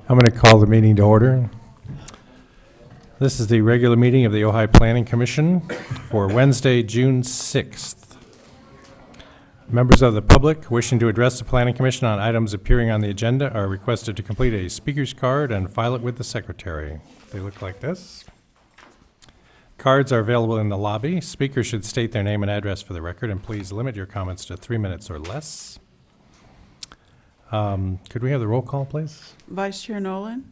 I'm going to call the meeting to order. This is the regular meeting of the Ojai Planning Commission for Wednesday, June 6th. Members of the public wishing to address the Planning Commission on items appearing on the agenda are requested to complete a speaker's card and file it with the secretary. They look like this. Cards are available in the lobby. Speakers should state their name and address for the record, and please limit your comments to 3 minutes or less. Could we have the roll call, please? Vice Chair Nolan.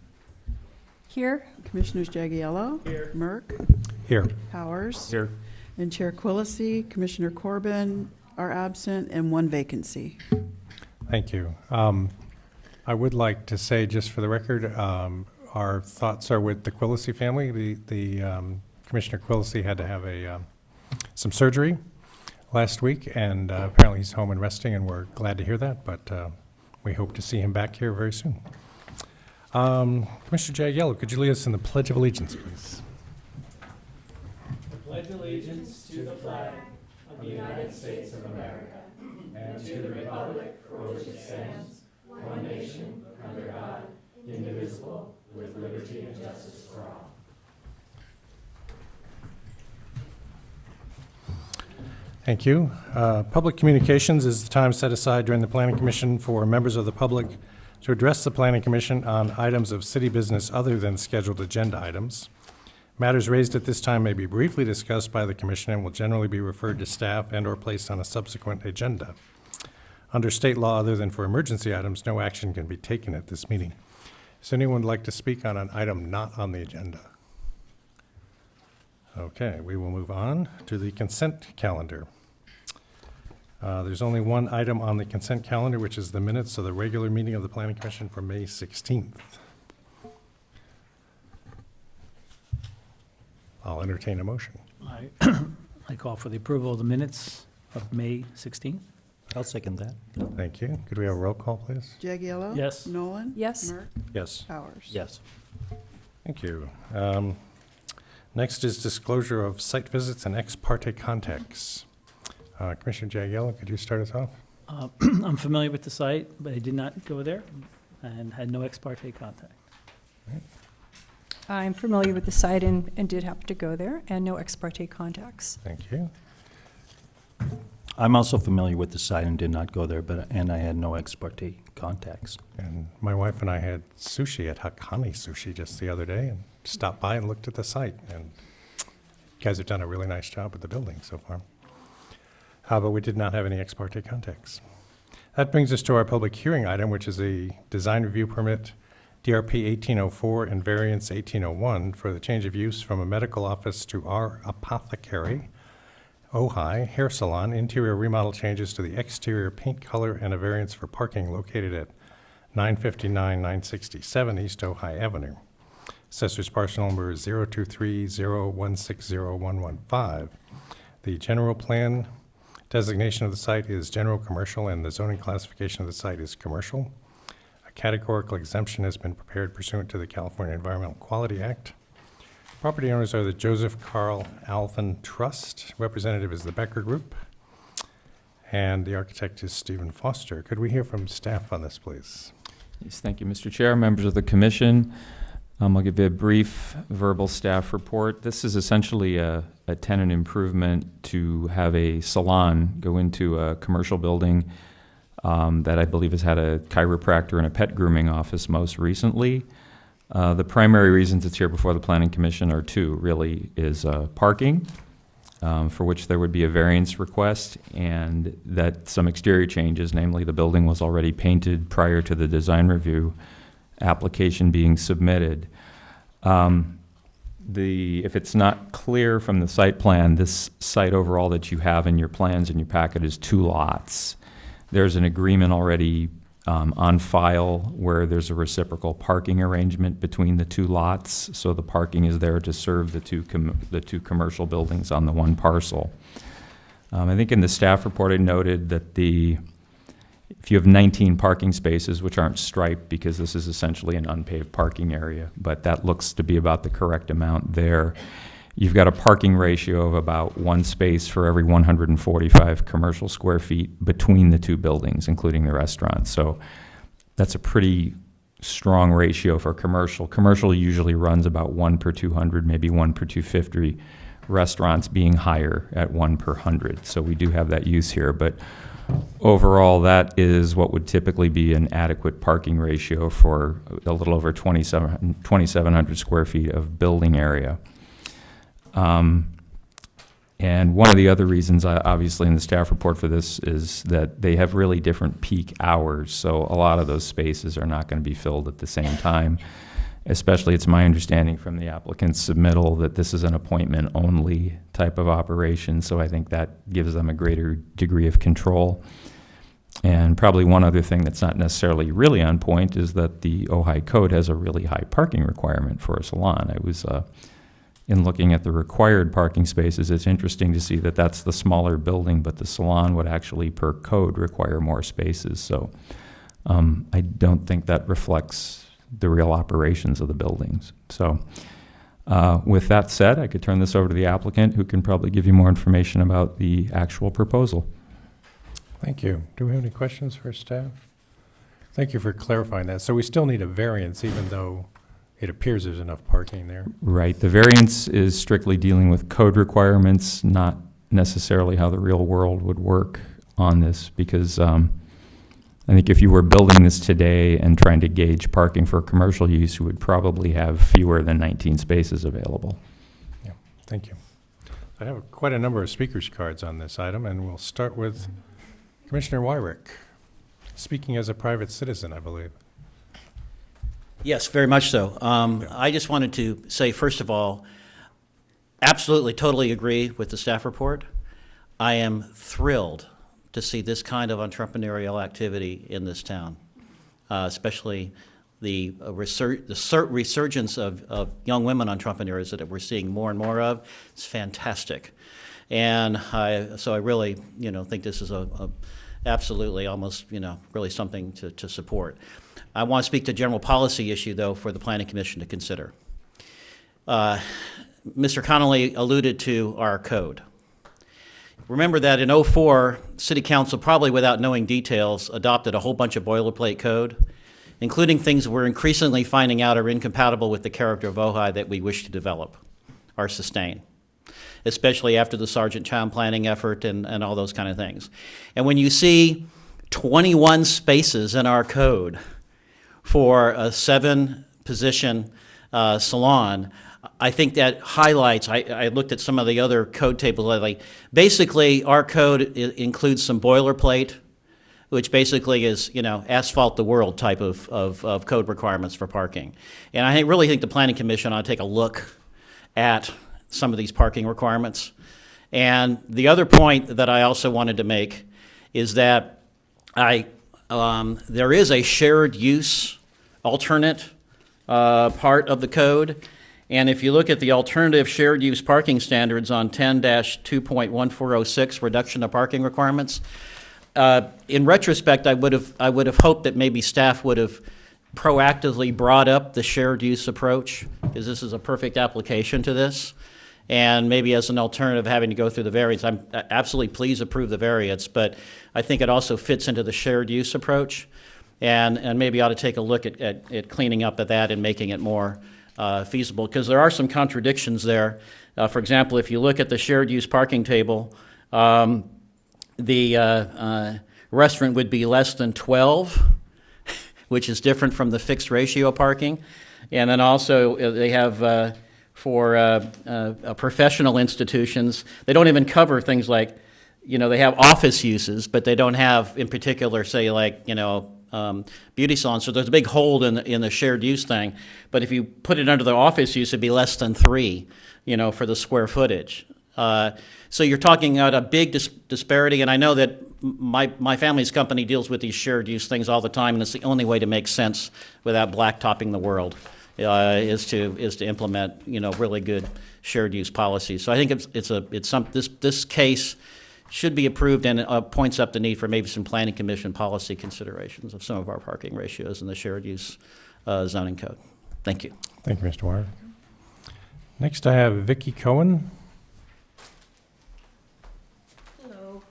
Here. Commissioners Jagiello. Here. Merck. Here. Powers. Here. And Chair Quillisi, Commissioner Corbin are absent, and one vacancy. Thank you. I would like to say, just for the record, our thoughts are with the Quillisi family. The Commissioner Quillisi had to have some surgery last week, and apparently he's home and resting, and we're glad to hear that, but we hope to see him back here very soon. Commissioner Jagiello, could you lead us in the Pledge of Allegiance, please? I pledge allegiance to the flag of the United States of America and to the republic for which it stands, one nation, under God, indivisible, with liberty and justice for all. Thank you. Public communications is the time set aside during the Planning Commission for members of the public to address the Planning Commission on items of city business other than scheduled agenda items. Matters raised at this time may be briefly discussed by the Commission and will generally be referred to staff and/or placed on a subsequent agenda. Under state law, other than for emergency items, no action can be taken at this meeting. Does anyone like to speak on an item not on the agenda? Okay, we will move on to the consent calendar. There's only one item on the consent calendar, which is the minutes of the regular meeting of the Planning Commission for May 16th. I'll entertain a motion. I call for the approval of the minutes of May 16th. I'll second that. Thank you. Could we have a roll call, please? Jagiello. Yes. Nolan. Yes. Merck. Yes. Powers. Yes. Thank you. Next is disclosure of site visits and ex parte contacts. Commissioner Jagiello, could you start us off? I'm familiar with the site, but I did not go there and had no ex parte contact. I'm familiar with the site and did happen to go there, and no ex parte contacts. Thank you. I'm also familiar with the site and did not go there, and I had no ex parte contacts. And my wife and I had sushi at Hakani Sushi just the other day and stopped by and looked at the site. And you guys have done a really nice job with the building so far. But we did not have any ex parte contacts. That brings us to our public hearing item, which is a design review permit, DRP 1804 and variance 1801 for the change of use from a medical office to our apothecary, Ojai hair salon, interior remodel changes to the exterior paint color, and a variance for parking located at 959-967 East Ojai Avenue. Assessor's parcel number is 02301601115. The general plan designation of the site is general commercial, and the zoning classification of the site is commercial. A categorical exemption has been prepared pursuant to the California Environmental Quality Act. Property owners are the Joseph Carl Alvin Trust. Representative is the Becker Group. And the architect is Stephen Foster. Could we hear from staff on this, please? Yes, thank you, Mr. Chair, members of the Commission. I'll give you a brief verbal staff report. This is essentially a tenant improvement to have a salon go into a commercial building that I believe has had a chiropractor and a pet grooming office most recently. The primary reasons it's here before the Planning Commission are two, really, is parking, for which there would be a variance request, and that some exterior changes, namely the building was already painted prior to the design review application being submitted. If it's not clear from the site plan, this site overall that you have in your plans in your packet is 2 lots. There's an agreement already on file where there's a reciprocal parking arrangement between the 2 lots, so the parking is there to serve the two commercial buildings on the one parcel. I think in the staff report I noted that if you have 19 parking spaces, which aren't striped because this is essentially an unpaved parking area, but that looks to be about the correct amount there. You've got a parking ratio of about 1 space for every 145 commercial square feet between the 2 buildings, including the restaurant. So that's a pretty strong ratio for commercial. Commercial usually runs about 1 per 200, maybe 1 per 250. Restaurants being higher at 1 per 100. So we do have that use here, but overall, that is what would typically be an adequate parking ratio for a little over 2,700 square feet of building area. And one of the other reasons, obviously, in the staff report for this is that they have really different peak hours. So a lot of those spaces are not going to be filled at the same time. Especially, it's my understanding from the applicant's submittal that this is an appointment-only type of operation, so I think that gives them a greater degree of control. And probably one other thing that's not necessarily really on point is that the Ojai code has a really high parking requirement for a salon. I was, in looking at the required parking spaces, it's interesting to see that that's the smaller building, but the salon would actually, per code, require more spaces. So I don't think that reflects the real operations of the buildings. So with that said, I could turn this over to the applicant, who can probably give you more information about the actual proposal. Thank you. Do we have any questions for staff? Thank you for clarifying that. So we still need a variance, even though it appears there's enough parking there? Right. The variance is strictly dealing with code requirements, not necessarily how the real world would work on this, because I think if you were building this today and trying to gauge parking for commercial use, you would probably have fewer than 19 spaces available. Yeah, thank you. I have quite a number of speakers cards on this item, and we'll start with Commissioner Wyrick, speaking as a private citizen, I believe. Yes, very much so. I just wanted to say, first of all, absolutely, totally agree with the staff report. I am thrilled to see this kind of entrepreneurial activity in this town, especially the resurgence of young women entrepreneurs that we're seeing more and more of. It's fantastic. And so I really, think this is absolutely almost, really something to support. I want to speak to general policy issue, though, for the Planning Commission to consider. Mr. Connolly alluded to our code. Remember that in '04, City Council, probably without knowing details, adopted a whole bunch of boilerplate code, including things we're increasingly finding out are incompatible with the character of Ojai that we wish to develop or sustain, especially after the Sergeant Town planning effort and all those kind of things. And when you see 21 spaces in our code for a 7-position salon, I think that highlights, I looked at some of the other code tables lately. Basically, our code includes some boilerplate, which basically is, asphalt the world type of code requirements for parking. And I really think the Planning Commission ought to take a look at some of these parking requirements. And the other point that I also wanted to make is that there is a shared use alternate part of the code. And if you look at the alternative shared use parking standards on 10-2.1406, reduction of parking requirements, in retrospect, I would have hoped that maybe staff would have proactively brought up the shared use approach, because this is a perfect application to this. And maybe as an alternative, having to go through the variance, I'm absolutely pleased to approve the variance, but I think it also fits into the shared use approach. And maybe ought to take a look at cleaning up of that and making it more feasible, because there are some contradictions there. For example, if you look at the shared use parking table, the restaurant would be less than 12, which is different from the fixed ratio parking. And then also they have for professional institutions, they don't even cover things like, they have office uses, but they don't have in particular, say, like, beauty salons. So there's a big hole in the shared use thing. But if you put it under the office use, it'd be less than 3, for the square footage. So you're talking about a big disparity, and I know that my family's company deals with these shared use things all the time, and it's the only way to make sense without blacktopping the world is to implement really good shared use policies. So I think this case should be approved, and points up the need for maybe some Planning Commission policy considerations of some of our parking ratios in the shared use zoning code. Thank you. Thank you, Mr. Wyrick. Next, I have Vicki Cohen. Hello.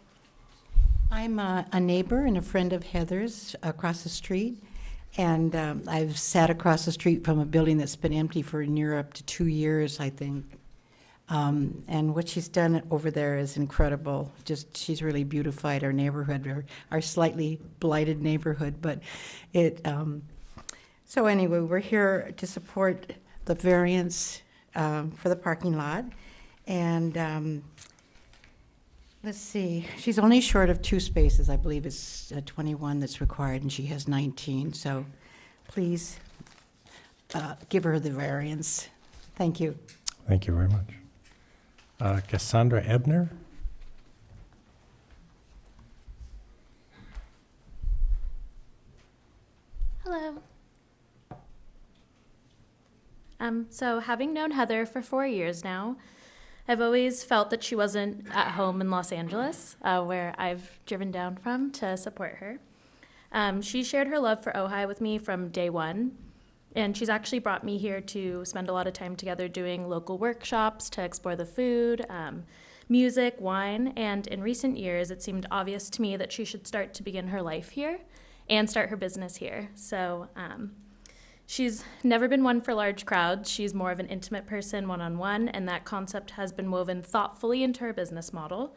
I'm a neighbor and a friend of Heather's across the street. And I've sat across the street from a building that's been empty for near up to 2 years, I think. And what she's done over there is incredible. Just, she's really beautified our neighborhood, our slightly blighted neighborhood. But so anyway, we're here to support the variance for the parking lot. And let's see, she's only short of 2 spaces. I believe it's 21 that's required, and she has 19. So please give her the variance. Thank you. Thank you very much. Cassandra Ebner? Hello. So having known Heather for 4 years now, I've always felt that she wasn't at home in Los Angeles, where I've driven down from to support her. She shared her love for Ojai with me from day one, and she's actually brought me here to spend a lot of time together doing local workshops to explore the food, music, wine, and in recent years it seemed obvious to me that she should start to begin her life here and start her business here. So she's never been one for large crowds. She's more of an intimate person, one-on-one, and that concept has been woven thoughtfully into her business model.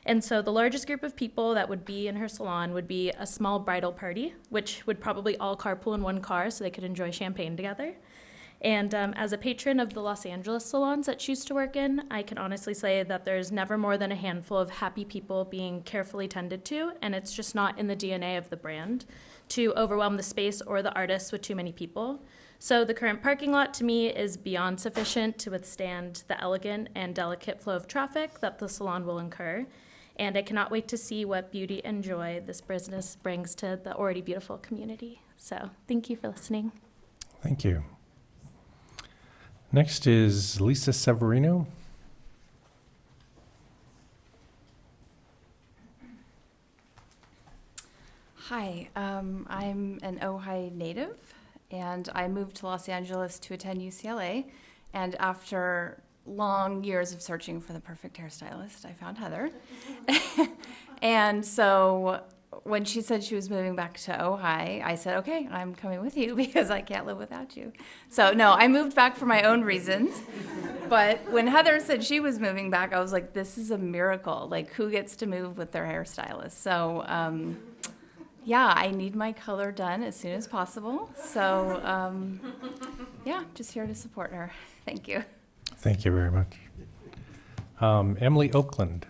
And so the largest group of people that would be in her salon would be a small bridal party, which would probably all carpool in one car so they could enjoy champagne together. And as a patron of the Los Angeles salons that she used to work in, I can honestly say that there's never more than a handful of happy people being carefully tended to, and it's just not in the DNA of the brand to overwhelm the space or the artists with too many people. So the current parking lot to me is beyond sufficient to withstand the elegant and delicate flow of traffic that the salon will incur. And I cannot wait to see what beauty and joy this business brings to the already beautiful community. So thank you for listening. Thank you. Next is Lisa Severino. Hi, I'm an Ojai native, and I moved to Los Angeles to attend UCLA. And after long years of searching for the perfect hairstylist, I found Heather. And so when she said she was moving back to Ojai, I said, okay, I'm coming with you because I can't live without you. So no, I moved back for my own reasons. But when Heather said she was moving back, I was like, this is a miracle. Like, who gets to move with their hairstylist? So yeah, I need my color done as soon as possible. So yeah, just here to support her. Thank you. Thank you very much. Emily Oakland.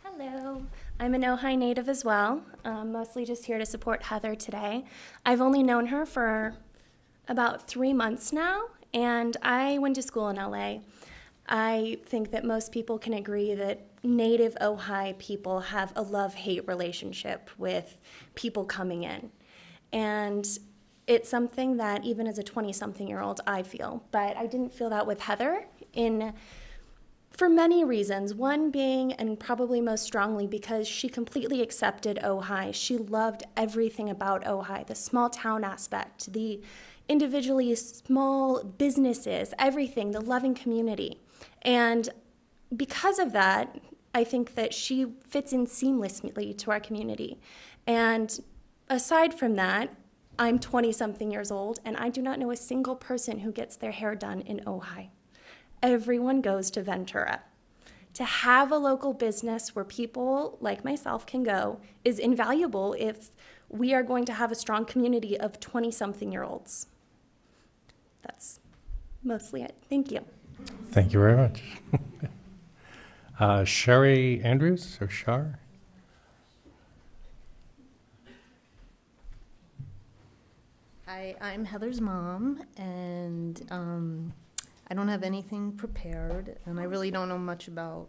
Hello, I'm an Ojai native as well, mostly just here to support Heather today. I've only known her for about 3 months now, and I went to school in LA. I think that most people can agree that native Ojai people have a love-hate relationship with people coming in. And it's something that even as a 20-something-year-old I feel, but I didn't feel that with Heather for many reasons. One being, and probably most strongly, because she completely accepted Ojai. She loved everything about Ojai, the small town aspect, the individually small businesses, everything, the loving community. And because of that, I think that she fits in seamlessly to our community. And aside from that, I'm 20-something years old, and I do not know a single person who gets their hair done in Ojai. Everyone goes to Ventura. To have a local business where people like myself can go is invaluable if we are going to have a strong community of 20-something-year-olds. That's mostly it. Thank you. Thank you very much. Sherry Andrews, or Shar? Hi, I'm Heather's mom, and I don't have anything prepared, and I really don't know much about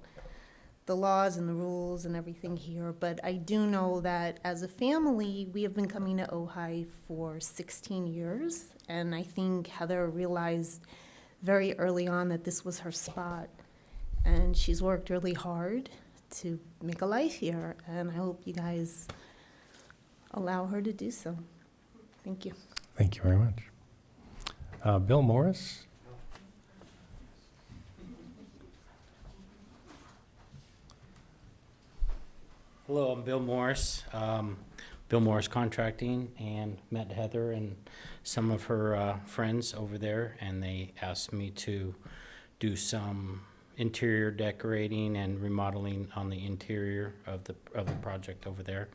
the laws and the rules and everything here, but I do know that as a family, we have been coming to Ojai for 16 years, and I think Heather realized very early on that this was her spot, and she's worked really hard to make a life here, and I hope you guys allow her to do so. Thank you. Thank you very much. Bill Morris? Hello, I'm Bill Morris. Bill Morris Contracting, and met Heather and some of her friends over there, and they asked me to do some interior decorating and remodeling on the interior of the project over there.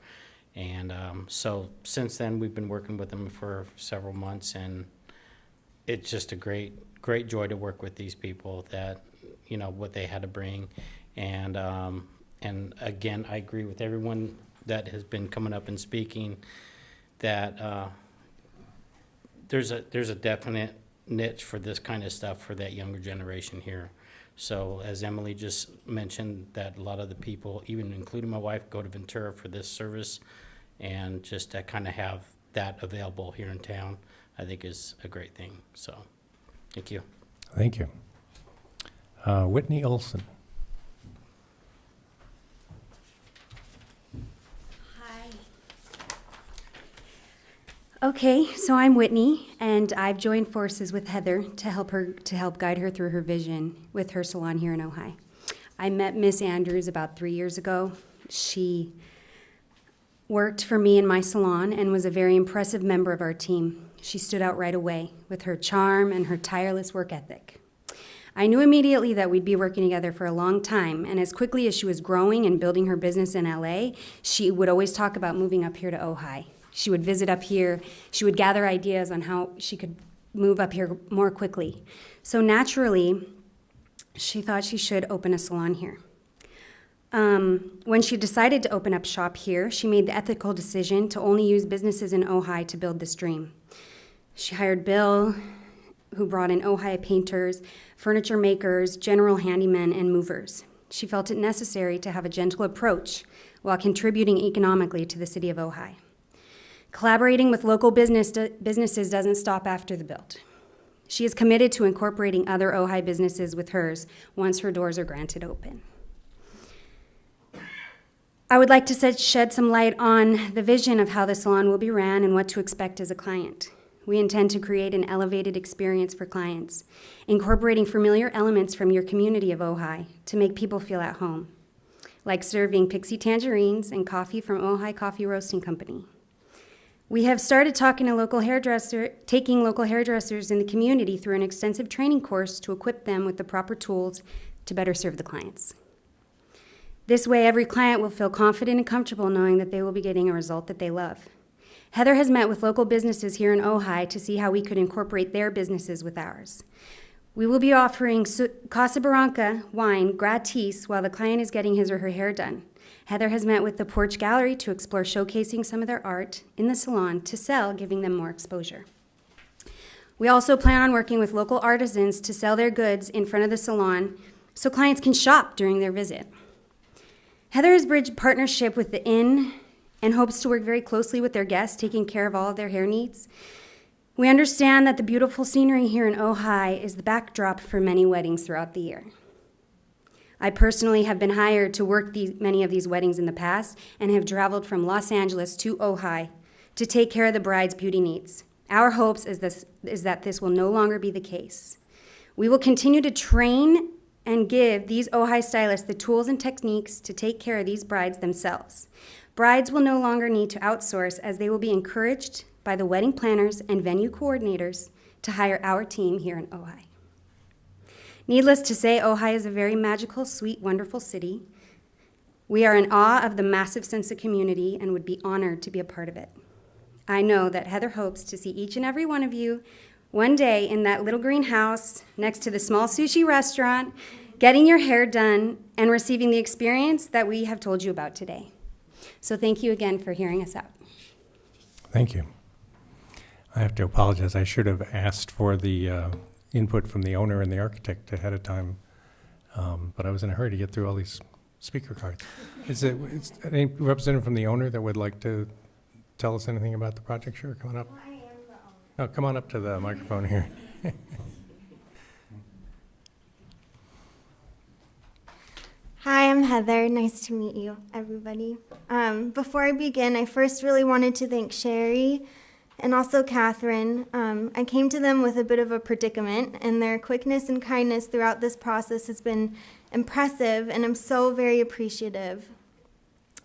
And so since then, we've been working with them for several months, and it's just a great joy to work with these people, that, you know, what they had to bring. And again, I agree with everyone that has been coming up and speaking, that there's a definite niche for this kind of stuff for that younger generation here. So as Emily just mentioned, that a lot of the people, even including my wife, go to Ventura for this service, and just to kind of have that available here in town, I think is a great thing. So, thank you. Thank you. Whitney Olson. Hi. Okay, so I'm Whitney, and I've joined forces with Heather to help guide her through her vision with her salon here in Ojai. I met Miss Andrews about 3 years ago. She worked for me in my salon and was a very impressive member of our team. She stood out right away with her charm and her tireless work ethic. I knew immediately that we'd be working together for a long time, and as quickly as she was growing and building her business in LA, she would always talk about moving up here to Ojai. She would visit up here. She would gather ideas on how she could move up here more quickly. So naturally, she thought she should open a salon here. When she decided to open up shop here, she made the ethical decision to only use businesses in Ojai to build this dream. She hired Bill, who brought in Ojai painters, furniture makers, general handymen, and movers. She felt it necessary to have a gentle approach while contributing economically to the city of Ojai. Collaborating with local businesses doesn't stop after the build. She is committed to incorporating other Ojai businesses with hers once her doors are granted open. I would like to shed some light on the vision of how the salon will be ran and what to expect as a client. We intend to create an elevated experience for clients, incorporating familiar elements from your community of Ojai to make people feel at home, like serving pixie tangerines and coffee from Ojai Coffee Roasting Company. We have started taking local hairdressers in the community through an extensive training course to equip them with the proper tools to better serve the clients. This way, every client will feel confident and comfortable knowing that they will be getting a result that they love. Heather has met with local businesses here in Ojai to see how we could incorporate their businesses with ours. We will be offering Casa Barranca wine gratis while the client is getting his or her hair done. Heather has met with the Porch Gallery to explore showcasing some of their art in the salon to sell, giving them more exposure. We also plan on working with local artisans to sell their goods in front of the salon so clients can shop during their visit. Heather has bridged partnership with the Inn and hopes to work very closely with their guests, taking care of all of their hair needs. We understand that the beautiful scenery here in Ojai is the backdrop for many weddings throughout the year. I personally have been hired to work many of these weddings in the past and have traveled from Los Angeles to Ojai to take care of the bride's beauty needs. Our hopes is that this will no longer be the case. We will continue to train and give these Ojai stylists the tools and techniques to take care of these brides themselves. Brides will no longer need to outsource, as they will be encouraged by the wedding planners and venue coordinators to hire our team here in Ojai. Needless to say, Ojai is a very magical, sweet, wonderful city. We are in awe of the massive sense of community and would be honored to be a part of it. I know that Heather hopes to see each and every one of you one day in that little green house next to the small sushi restaurant, getting your hair done and receiving the experience that we have told you about today. So thank you again for hearing us out. Thank you. I have to apologize. I should have asked for the input from the owner and the architect ahead of time, but I was in a hurry to get through all these speaker cards. Is any representative from the owner that would like to tell us anything about the project? Sure, come on up. I am the owner. Oh, come on up to the microphone here. Hi, I'm Heather. Nice to meet you, everybody. Before I begin, I first really wanted to thank Sherry and also Catherine. I came to them with a bit of a predicament, and their quickness and kindness throughout this process has been impressive, and I'm so very appreciative.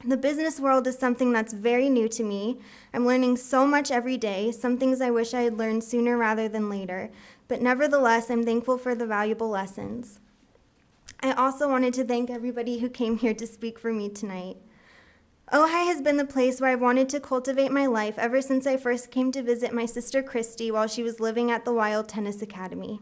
The business world is something that's very new to me. I'm learning so much every day, some things I wish I had learned sooner rather than later, but nevertheless, I'm thankful for the valuable lessons. I also wanted to thank everybody who came here to speak for me tonight. Ojai has been the place where I've wanted to cultivate my life ever since I first came to visit my sister Christy while she was living at the Wild Tennis Academy.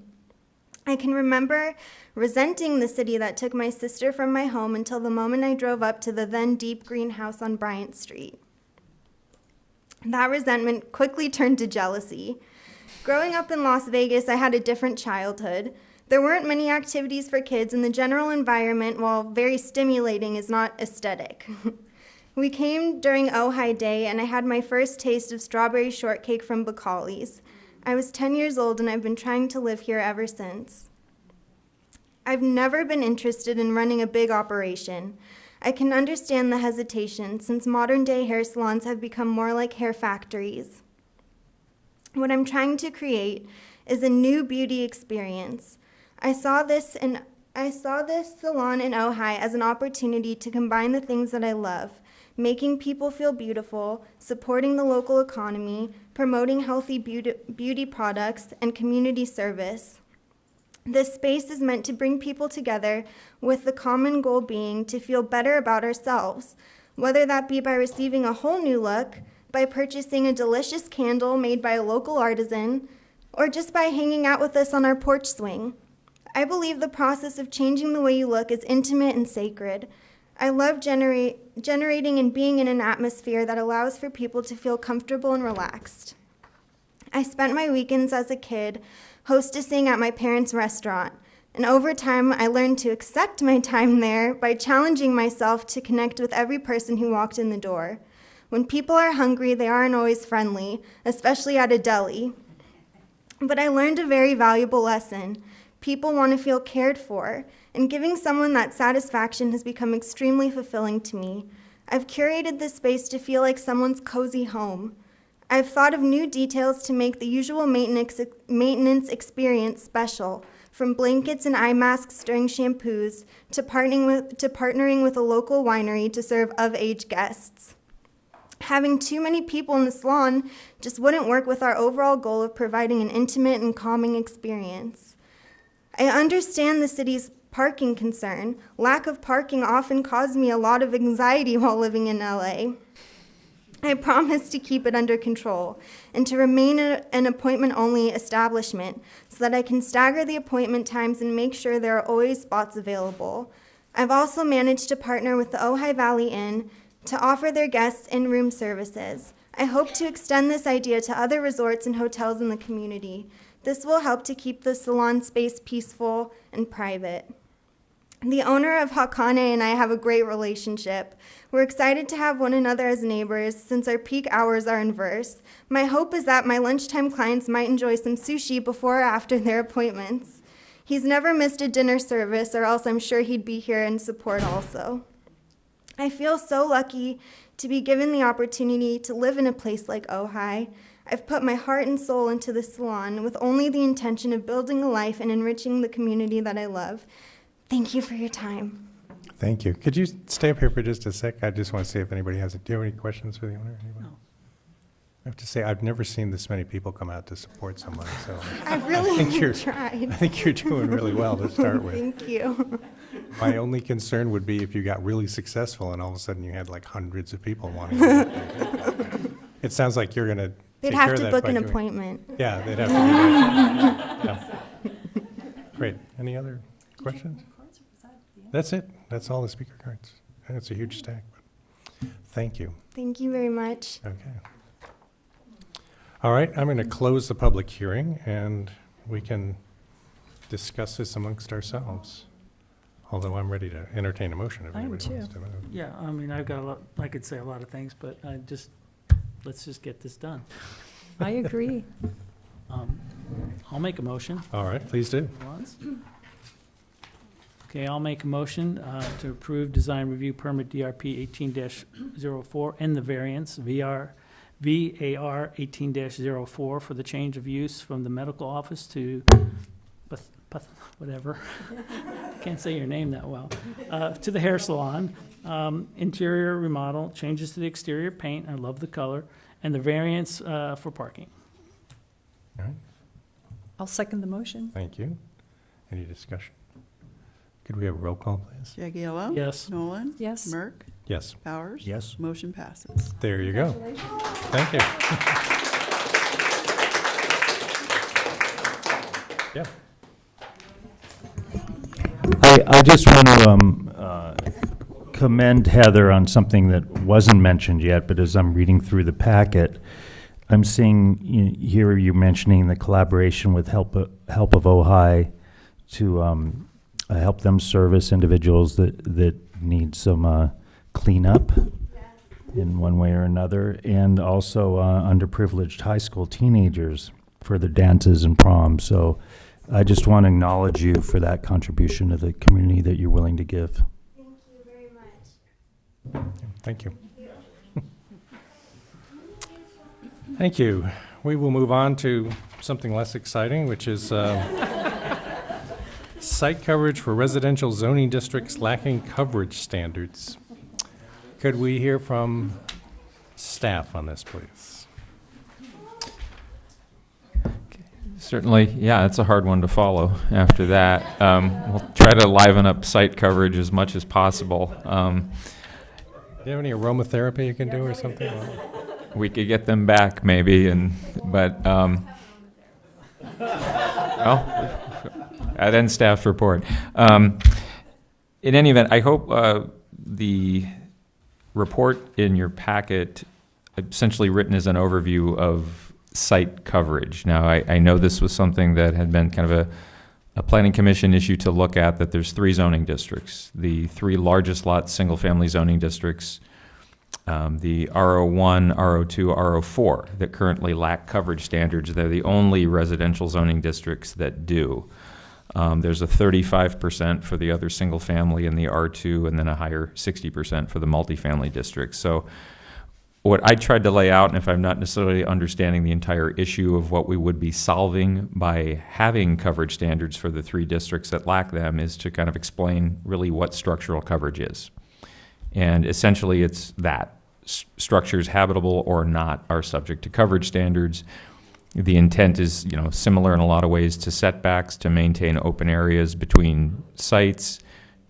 I can remember resenting the city that took my sister from my home until the moment I drove up to the then deep green house on Bryant Street. That resentment quickly turned to jealousy. Growing up in Las Vegas, I had a different childhood. There weren't many activities for kids, and the general environment, while very stimulating, is not aesthetic. We came during Ojai Day, and I had my first taste of strawberry shortcake from Bacalli's. I was 10 years old, and I've been trying to live here ever since. I've never been interested in running a big operation. I can understand the hesitation, since modern-day hair salons have become more like hair factories. What I'm trying to create is a new beauty experience. I saw this salon in Ojai as an opportunity to combine the things that I love: making people feel beautiful, supporting the local economy, promoting healthy beauty products, and community service. This space is meant to bring people together with the common goal being to feel better about ourselves, whether that be by receiving a whole new look, by purchasing a delicious candle made by a local artisan, or just by hanging out with us on our porch swing. I believe the process of changing the way you look is intimate and sacred. I love generating and being in an atmosphere that allows for people to feel comfortable and relaxed. I spent my weekends as a kid hostessing at my parents' restaurant, and over time I learned to accept my time there by challenging myself to connect with every person who walked in the door. When people are hungry, they aren't always friendly, especially at a deli. But I learned a very valuable lesson. People want to feel cared for, and giving someone that satisfaction has become extremely fulfilling to me. I've curated this space to feel like someone's cozy home. I've thought of new details to make the usual maintenance experience special, from blankets and eye masks during shampoos to partnering with a local winery to serve of-age guests. Having too many people in the salon just wouldn't work with our overall goal of providing an intimate and calming experience. I understand the city's parking concern. Lack of parking often caused me a lot of anxiety while living in LA. I promise to keep it under control and to remain an appointment-only establishment so that I can stagger the appointment times and make sure there are always spots available. I've also managed to partner with the Ojai Valley Inn to offer their guests in-room services. I hope to extend this idea to other resorts and hotels in the community. This will help to keep the salon space peaceful and private. The owner of Hakane and I have a great relationship. We're excited to have one another as neighbors since our peak hours are inverse. My hope is that my lunchtime clients might enjoy some sushi before or after their appointments. He's never missed a dinner service, or else I'm sure he'd be here in support also. I feel so lucky to be given the opportunity to live in a place like Ojai. I've put my heart and soul into the salon with only the intention of building a life and enriching the community that I love. Thank you for your time. Thank you. Could you stay up here for just a sec? I just want to see if anybody has, do you have any questions for the owner? Anyone? No. I have to say, I've never seen this many people come out to support someone, so. I really tried. I think you're doing really well to start with. Thank you. My only concern would be if you got really successful and all of a sudden you had like hundreds of people wanting to. It sounds like you're going to They'd take care have of to that book by an doing- appointment. Yeah, they'd have to do that. Yeah. Great. Any other questions? That's it. That's all the speaker cards. And it's a huge stack. But thank you. Thank you very much. Okay. All right, I'm going to close the public hearing, and we can discuss this amongst ourselves. Although I'm ready to entertain a motion if I am anybody wants too. to move. Yeah, I mean, I've got a lot, I could say a lot of things, but let's just get this done. I agree. I'll make a motion. All right, please do. Once. Okay, I'll make a motion to approve design review permit DRP 18-04 and the variance VAR 18-04 for the change of use from the medical office to whatever. can't say your name that well, to the hair salon. Interior remodel, changes to the exterior paint, I love the color, and the variance for parking. All right, I'll second the motion. thank you. Any discussion? Could we have a roll call, please? Jagiello? Yes. Nolan? Yes. Merck? Yes, Powers? Yes. Motion passes. there you go. Thank you. Yeah. I just want to commend Heather on something that wasn't mentioned yet, but as I'm reading through the packet, I'm seeing here you mentioning the collaboration with Help of Ojai to help them service individuals that need some cleanup in one way or another, and also underprivileged high school teenagers for their dances and proms. So I just want to acknowledge you for that contribution to the community that you're willing to give. Thank you very much. Thank you. Thank you. We will move on to something less exciting, which is site coverage for residential zoning districts lacking coverage standards. Could we hear from staff on this, please? Certainly, yeah, it's a hard one to follow after that. We'll try to liven up site coverage as much as possible. Do you have any aromatherapy you can do or something? We could get them back maybe, but well, that ends staff's report. In any event, I hope the report in your packet, essentially written as an overview of site coverage. Now, I know this was something that had been kind of a planning commission issue to look at, that there's 3 zoning districts. The 3 largest lot single-family zoning districts, the RO1, RO2, RO4, that currently lack coverage standards. They're the only residential zoning districts that do. There's a 35% for the other single-family in the R2, and then a higher 60% for the multifamily districts. So what I tried to lay out, and if I'm not necessarily understanding the entire issue of what we would be solving by having coverage standards for the 3 districts that lack them, is to kind of explain really what structural coverage is. And essentially it's that. Structures, habitable or not, are subject to coverage standards. The intent is, similar in a lot of ways to setbacks, to maintain open areas between sites,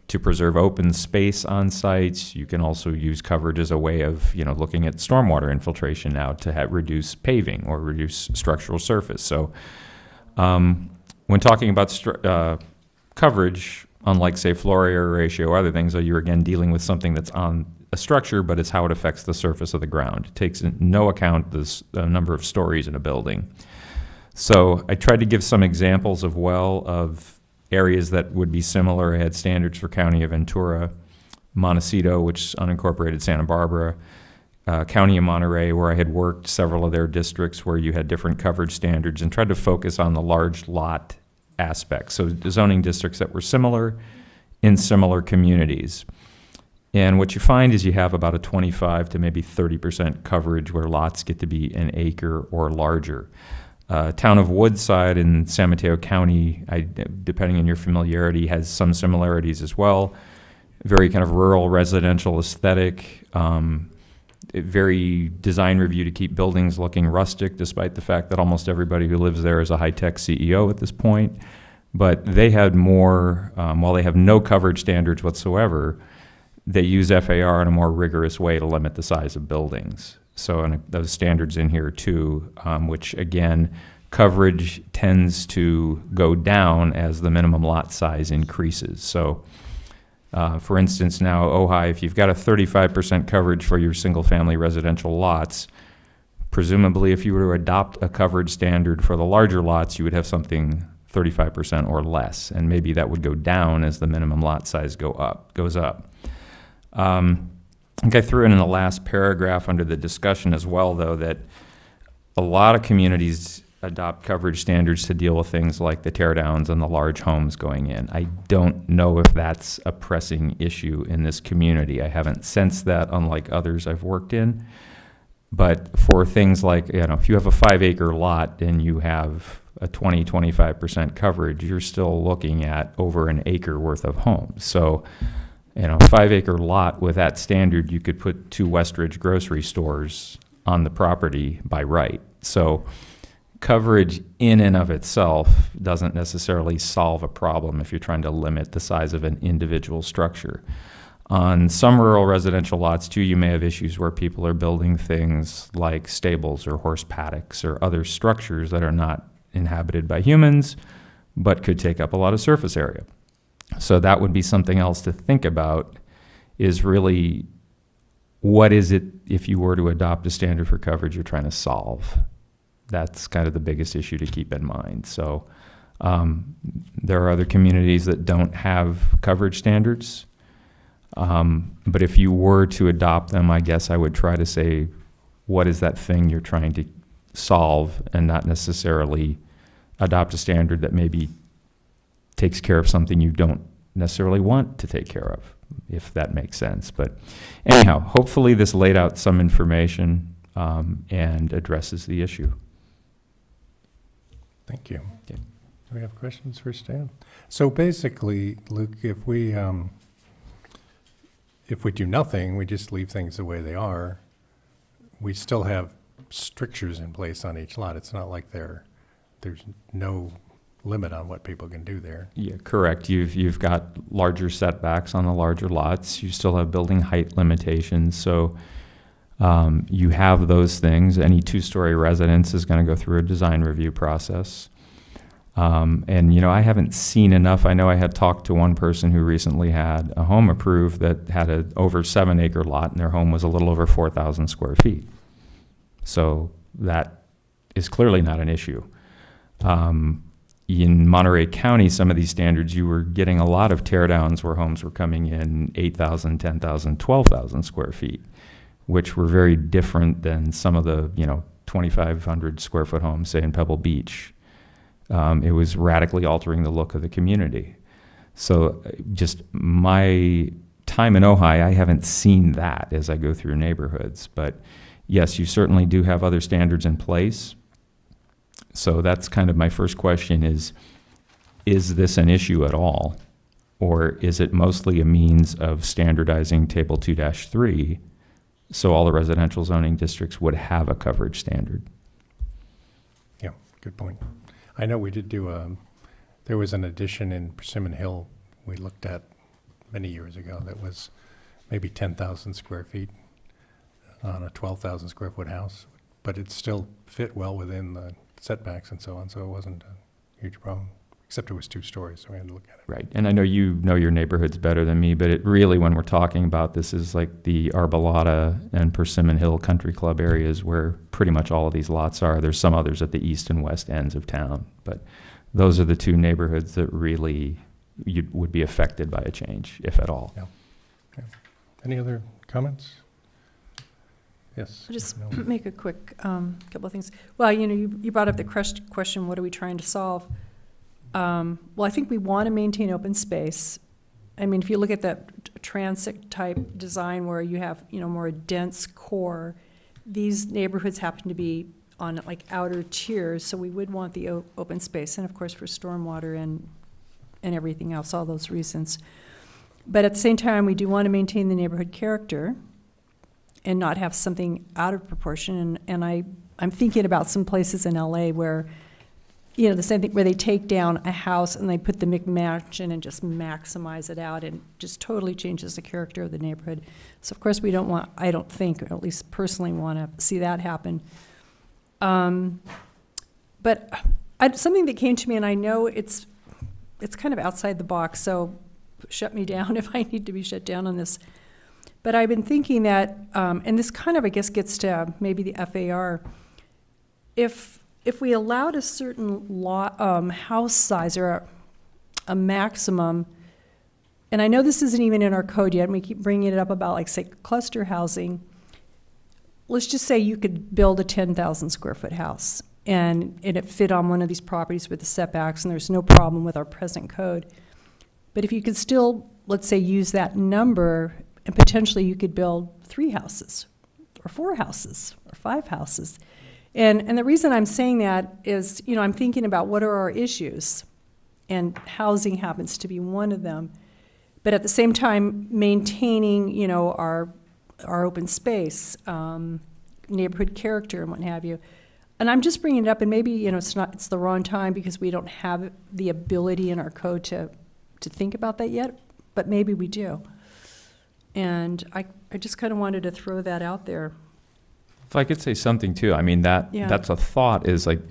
to preserve open space on sites. You can also use coverage as a way of, looking at stormwater infiltration now to reduce paving or reduce structural surface. So when talking about coverage, unlike, say, floor area ratio or other things, you're again dealing with something that's on a structure, but it's how it affects the surface of the ground. It takes into no account the number of stories in a building. So I tried to give some examples of areas that would be similar. I had standards for County of Ventura, Montecito, which is unincorporated Santa Barbara, County of Monterey, where I had worked several of their districts where you had different coverage standards, and tried to focus on the large lot aspects. So the zoning districts that were similar in similar communities. And what you find is you have about a 25 to maybe 30% coverage where lots get to be an acre or larger. Town of Woodside in San Mateo County, depending on your familiarity, has some similarities as well. Very kind of rural residential aesthetic, very design review to keep buildings looking rustic, despite the fact that almost everybody who lives there is a high-tech CEO at this point. But they had more, while they have no coverage standards whatsoever, they use FAR in a more rigorous way to limit the size of buildings. So and those standards in here too, which again, coverage tends to go down as the minimum lot size increases. So for instance, now Ojai, if you've got a 35% coverage for your single-family residential lots, presumably if you were to adopt a coverage standard for the larger lots, you would have something 35% or less, and maybe that would go down as the minimum lot size goes up. I think I threw in the last paragraph under the discussion as well, though, that a lot of communities adopt coverage standards to deal with things like the teardowns and the large homes going in. I don't know if that's a pressing issue in this community. I haven't sensed that, unlike others I've worked in. But for things like, if you have a 5-acre lot and you have a 20-25% coverage, you're still looking at over an acre worth of homes. So, you know, a 5-acre lot with that standard, you could put 2 Westridge grocery stores on the property by right. So coverage in and of itself doesn't necessarily solve a problem if you're trying to limit the size of an individual structure. On some rural residential lots, too, you may have issues where people are building things like stables or horse paddocks or other structures that are not inhabited by humans, but could take up a lot of surface area. So that would be something else to think about, is really what is it, if you were to adopt a standard for coverage, you're trying to solve. That's kind of the biggest issue to keep in mind. So there are other communities that don't have coverage standards. But if you were to adopt them, I guess I would try to say, what is that thing you're trying to solve, and not necessarily adopt a standard that maybe takes care of something you don't necessarily want to take care of, if that makes sense. But anyhow, hopefully this laid out some information and addresses the issue. Thank you. Okay. Do we have questions for Stan? So basically, Luke, if we do nothing, we just leave things the way they are, we still have strictures in place on each lot. It's not like there's no limit on what people can do there. Yeah, correct. You've got larger setbacks on the larger lots. You still have building height limitations. So you have those things. Any 2-story residence is going to go through a design review process. And, you know, I haven't seen enough. I know I had talked to one person who recently had a home approved that had a over 7-acre lot, and their home was a little over 4,000 square feet. So that is clearly not an issue. In Monterey County, some of these standards, you were getting a lot of teardowns where homes were coming in 8,000, 10,000, 12,000 square feet, which were very different than some of the, 2,500 square foot homes, say in Pebble Beach. It was radically altering the look of the community. So just my time in Ojai, I haven't seen that as I go through neighborhoods. But yes, you certainly do have other standards in place. So that's kind of my first question is this an issue at all? Or is it mostly a means of standardizing Table 2-3 so all the residential zoning districts would have a coverage standard? Yeah, good point. I know we did do there was an addition in Persimmon Hill we looked at many years ago that was maybe 10,000 square feet on a 12,000 square foot house, but it still fit well within the setbacks and so on, so it wasn't a huge problem, except it was 2 stories, so we had to look at it. Right, and I know you know your neighborhoods better than me, but it really, when we're talking about this, is like the Arbolada and Persimmon Hill Country Club areas where pretty much all of these lots are. There's some others at the east and west ends of town, but those are the 2 neighborhoods that really would be affected by a change, if at all. Yeah. Yeah. Any other comments? Yes. I'll just No. make a quick couple of things. Well, you brought up the question, what are we trying to solve? Well, I think we want to maintain open space. I mean, if you look at that transit type design where you have, more a dense core, these neighborhoods happen to be on like outer tiers, so we would want the open space, and of course for stormwater and everything else, all those reasons. But at the same time, we do want to maintain the neighborhood character and not have something out of proportion. And I'm thinking about some places in LA where, the same thing, where they take down a house and they put the McMansion and just maximize it out and just totally changes the character of the neighborhood. So of course I don't think, or at least personally want to see that happen. But something that came to me, and I know it's kind of outside the box, so shut me down if I need to be shut down on this. But I've been thinking that, and this kind of, I guess, gets to maybe the FAR, if we allowed a certain house size or a maximum, and I know this isn't even in our code yet, and we keep bringing it up about, like, say, cluster housing. Let's just say you could build a 10,000 square foot house, and it fit on one of these properties with the setbacks, and there's no problem with our present code. But if you could still, let's say, use that number, and potentially you could build 3 houses, or 4 houses, or 5 houses. And the reason I'm saying that is, you know, I'm thinking about what are our issues, and housing happens to be one of them. But at the same time, maintaining, you know, our open space, neighborhood character and what have you. And I'm just bringing it up, and maybe, you know, it's the wrong time because we don't have the ability in our code to think about that yet, but maybe we do. And I just kind of wanted to throw that out there. If I could say something too, I mean, Yeah. that's a thought, is like,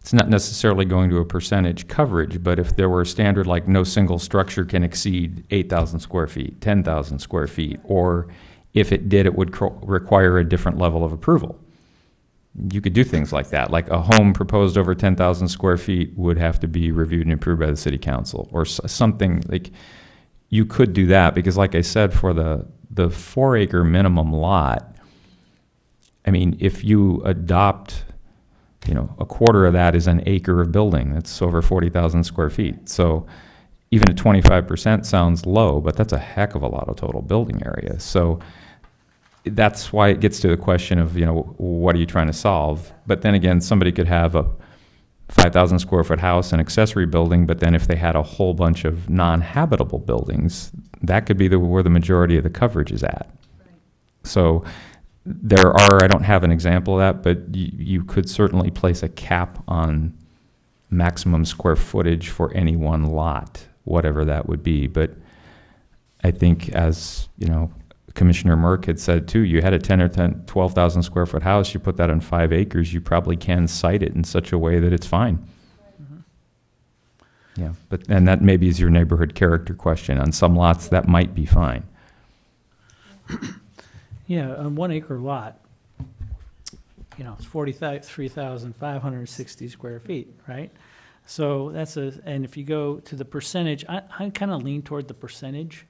it's not necessarily going to a percentage coverage, but if there were a standard like no single structure can exceed 8,000 square feet, 10,000 square feet, or if it did, it would require a different level of approval. You could do things like that, like a home proposed over 10,000 square feet would have to be reviewed and approved by the city council, or something like, you could do that, because like I said, for the 4-acre minimum lot, I mean, if you adopt, you know, a quarter of that is an acre of building, that's over 40,000 square feet. So even at 25% sounds low, but that's a heck of a lot of total building area. So that's why it gets to the question of, you know, what are you trying to solve? But then again, somebody could have a 5,000 square foot house, an accessory building, but then if they had a whole bunch of non-habitable buildings, that could be where the majority of the coverage is at. So there are, I don't have an example of that, but you could certainly place a cap on maximum square footage for any one lot, whatever that would be. But I think, as you know, Commissioner Merck had said too, you had a 10 or 12,000 square foot house, you put that on 5 acres, you probably can site it in such a way that it's fine. Yeah, and that maybe is your neighborhood character question. On some lots, that might be fine. Yeah, a 1 acre lot, you know, it's 43,560 square feet, right? So that's and if you go to the percentage, I kind of lean toward the percentage.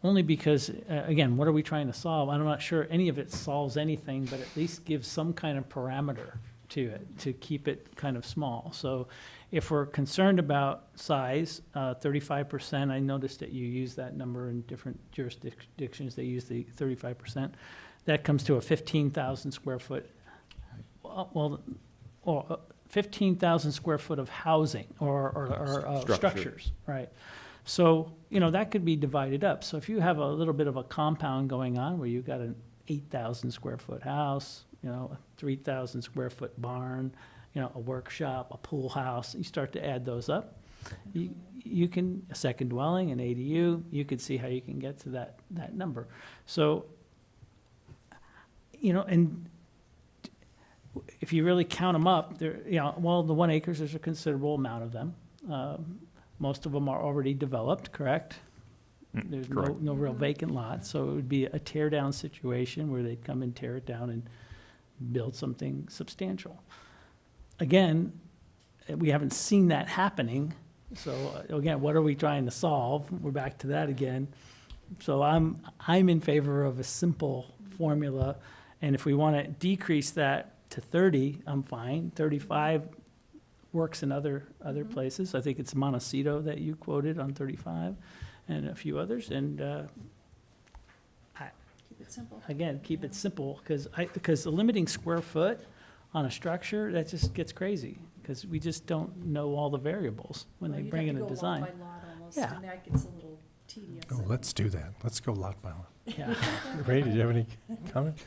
Only because, again, what are we trying to solve? I'm not sure any of it solves anything, but at least gives some kind of parameter to it, to keep it kind of small. So if we're concerned about size, 35%, I noticed that you use that number in different jurisdictions, they use the 35%. That comes to a 15,000 square foot, or 15,000 square foot of housing or structures, right? So, you know, that could be divided up. So if you have a little bit of a compound going on where you've got an 8,000 square foot house, you know, a 3,000 square foot barn, you know, a workshop, a pool house, you start to add those up. You can, a second dwelling, an ADU, you could see how you can get to that number. So, you know, and if you really count them up, there, you know, well, the 1 acres, there's a considerable amount of them. Most of them are already developed, correct? There's correct. no real vacant lots, so it would be a tear down situation where they'd come and tear it down and build something substantial. Again, we haven't seen that happening, so again, what are we trying to solve? We're back to that again. So I'm in favor of a simple formula, and if we want to decrease that to 30, I'm fine. 35 works in other places. I think it's Montecito that you quoted on 35, and a few others. And Keep it simple. again, keep it simple, because the limiting square foot on a structure, that just gets crazy, because we just don't know all the variables when they bring in a design. Lot by lot almost, Yeah. and that gets a little tedious. Oh, let's do that. Let's go lot by lot. Yeah. Ray, did you have any comment?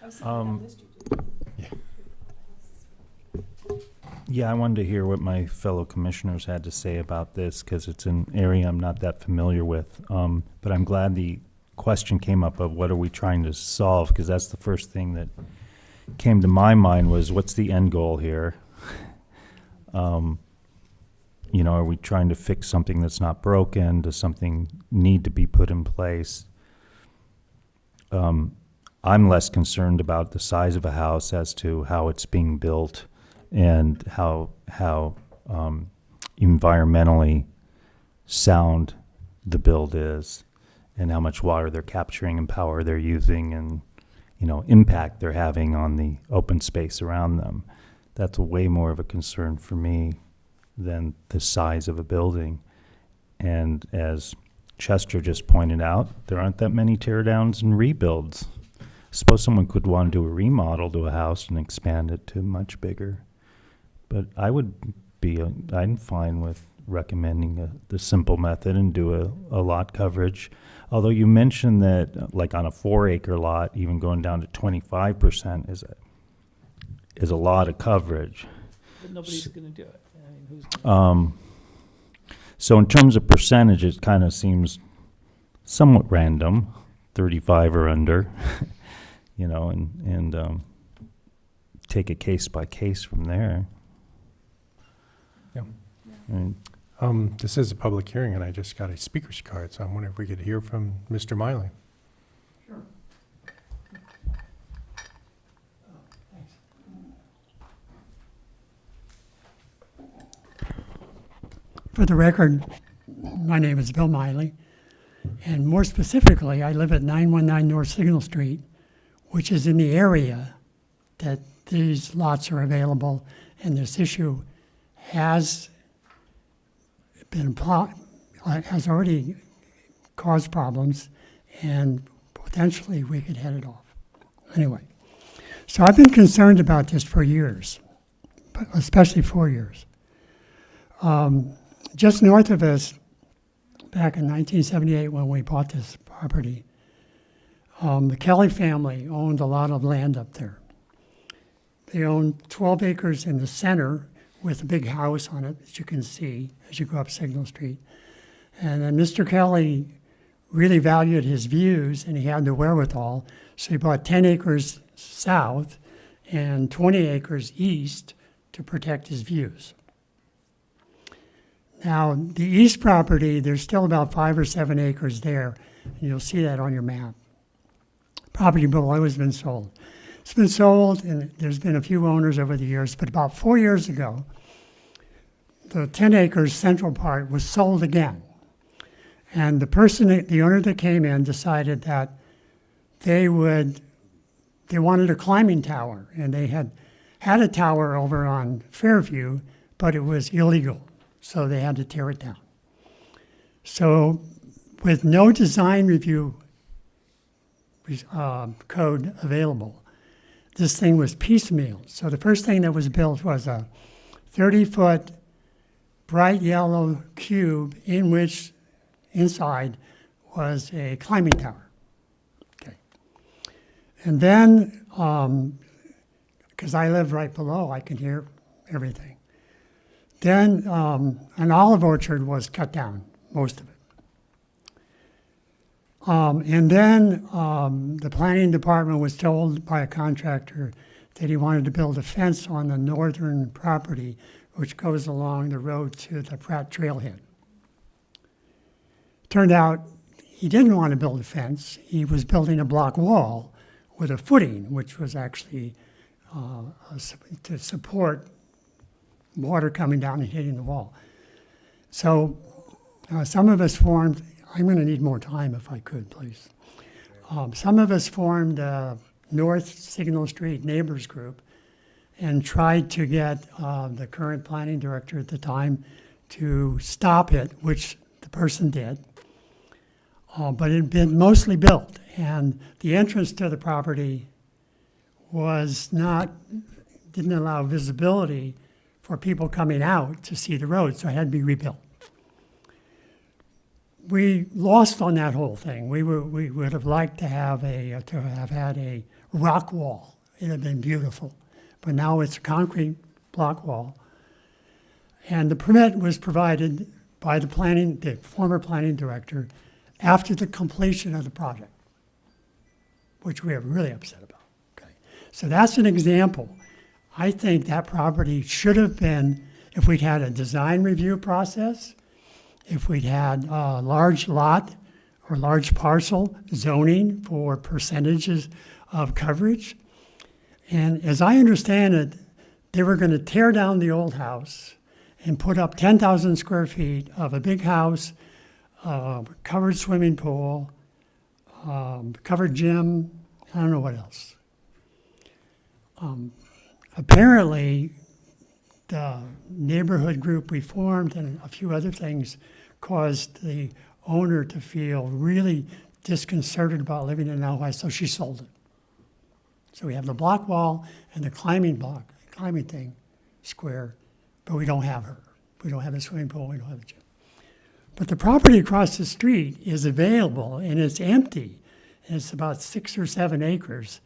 Yeah, I wanted to hear what my fellow commissioners had to say about this, because it's an area I'm not that familiar with. But I'm glad the question came up of what are we trying to solve, because that's the first thing that came to my mind was, what's the end goal here? You know, are we trying to fix something that's not broken? Does something need to be put in place? I'm less concerned about the size of a house as to how it's being built and how environmentally sound the build is, and how much water they're capturing and power they're using, and, you know, impact they're having on the open space around them. That's way more of a concern for me than the size of a building. And as Chester just pointed out, there aren't that many tear downs and rebuilds suppose someone could want to do a remodel to a house and expand it to much bigger. But I'm fine with recommending the simple method and do a lot coverage. Although you mentioned that, like on a 4-acre lot, even going down to 25% is a lot of coverage. But nobody's gonna do it. I mean, who's gonna- So in terms of percentage, it kind of seems somewhat random, 35 or under, and take it case by case from there. Yeah. And This is a public hearing, and I just got a speaker's card, so I wonder if we could hear from Mr. Miley. For the record, my name is Bill Miley, and more specifically, I live at 919 North Signal Street, which is in the area that these lots are available, and this issue has has already caused problems, and potentially we could head it off. Anyway, so I've been concerned about this for years, but especially 4 years. Just north of us, back in 1978 when we bought this property, the Kelly family owned a lot of land up there. They owned 12 acres in the center with a big house on it, as you can see as you go up Signal Street. And then Mr. Kelly really valued his views, and he had the wherewithal, so he bought 10 acres south and 20 acres east to protect his views. Now, the east property, there's still about 5 or 7 acres there, and you'll see that on your map. Property below has been sold. It's been sold, and there's been a few owners over the years, but about 4 years ago, the 10 acres central part was sold again. And the owner that came in decided that they wanted a climbing tower, and they had a tower over on Fairview, but it was illegal, so they had to tear it down. So with no design review code available, this thing was piecemeal. So the first thing that was built was a 30-foot bright yellow cube in which inside was a climbing tower. Okay. And then, because I live right below, I can hear everything. Then an olive orchard was cut down, most of it. And then the planning department was told by a contractor that he wanted to build a fence on the northern property, which goes along the road to the Pratt Trailhead. Turned out he didn't want to build a fence. He was building a block wall with a footing, which was actually to support water coming down and hitting the wall. So some of us formed, I'm going to need more time if I could, please. Some of us formed a North Signal Street Neighbors Group and tried to get the current planning director at the time to stop it, which the person did. But it had been mostly built, and the entrance to the property didn't allow visibility for people coming out to see the road, so it had to be rebuilt. We lost on that whole thing. We would have liked to have had a rock wall. It had been beautiful, but now it's a concrete block wall. And the permit was provided by the former planning director after the completion of the project, which we are really upset about. Okay. So that's an example. I think that property should have been, if we'd had a design review process, if we'd had a large lot or large parcel zoning for percentages of coverage. And as I understand it, they were going to tear down the old house and put up 10,000 square feet of a big house, covered swimming pool, covered gym, I don't know what else. Apparently, the neighborhood group we formed and a few other things caused the owner to feel really disconcerted about living in Ojai, so she sold it. So we have the block wall and the climbing thing, square, but we don't have her. We don't have a swimming pool, we don't have a gym. But the property across the street is available and it's empty. And it's about 6 or 7 acres.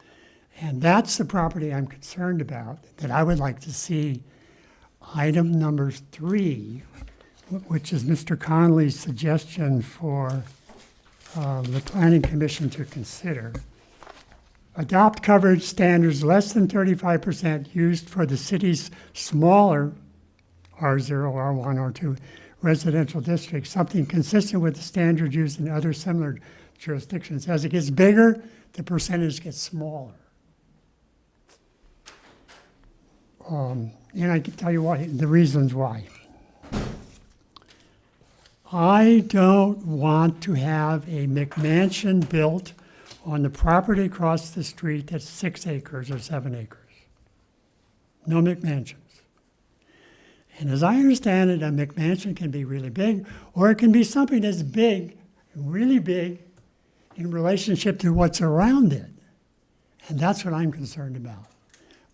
And that's the property I'm concerned about, that I would like to see item number 3, which is Mr. Conley's suggestion for the Planning Commission to consider. Adopt coverage standards less than 35% used for the city's smaller R0, R1, R2 residential districts, something consistent with the standards used in other similar jurisdictions. As it gets bigger, the percentage gets smaller. And I can tell you the reasons why. I don't want to have a McMansion built on the property across the street that's 6 acres or 7 acres. No McMansions. And as I understand it, a McMansion can be really big, or it can be something that's big, really big, in relationship to what's around it. And that's what I'm concerned about.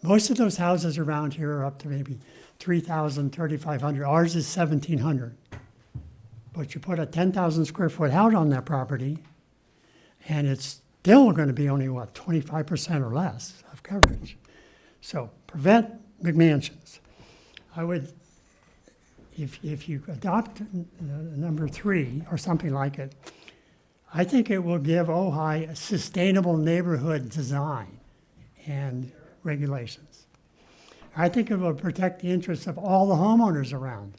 Most of those houses around here are up to maybe 3,000, 3,500. Ours is 1,700. But you put a 10,000 square foot house on that property, and it's still going to be only, 25% or less of coverage. So prevent McMansions. I would, if you adopt number 3 or something like it, I think it will give Ojai a sustainable neighborhood design and regulations. I think it will protect the interests of all the homeowners around.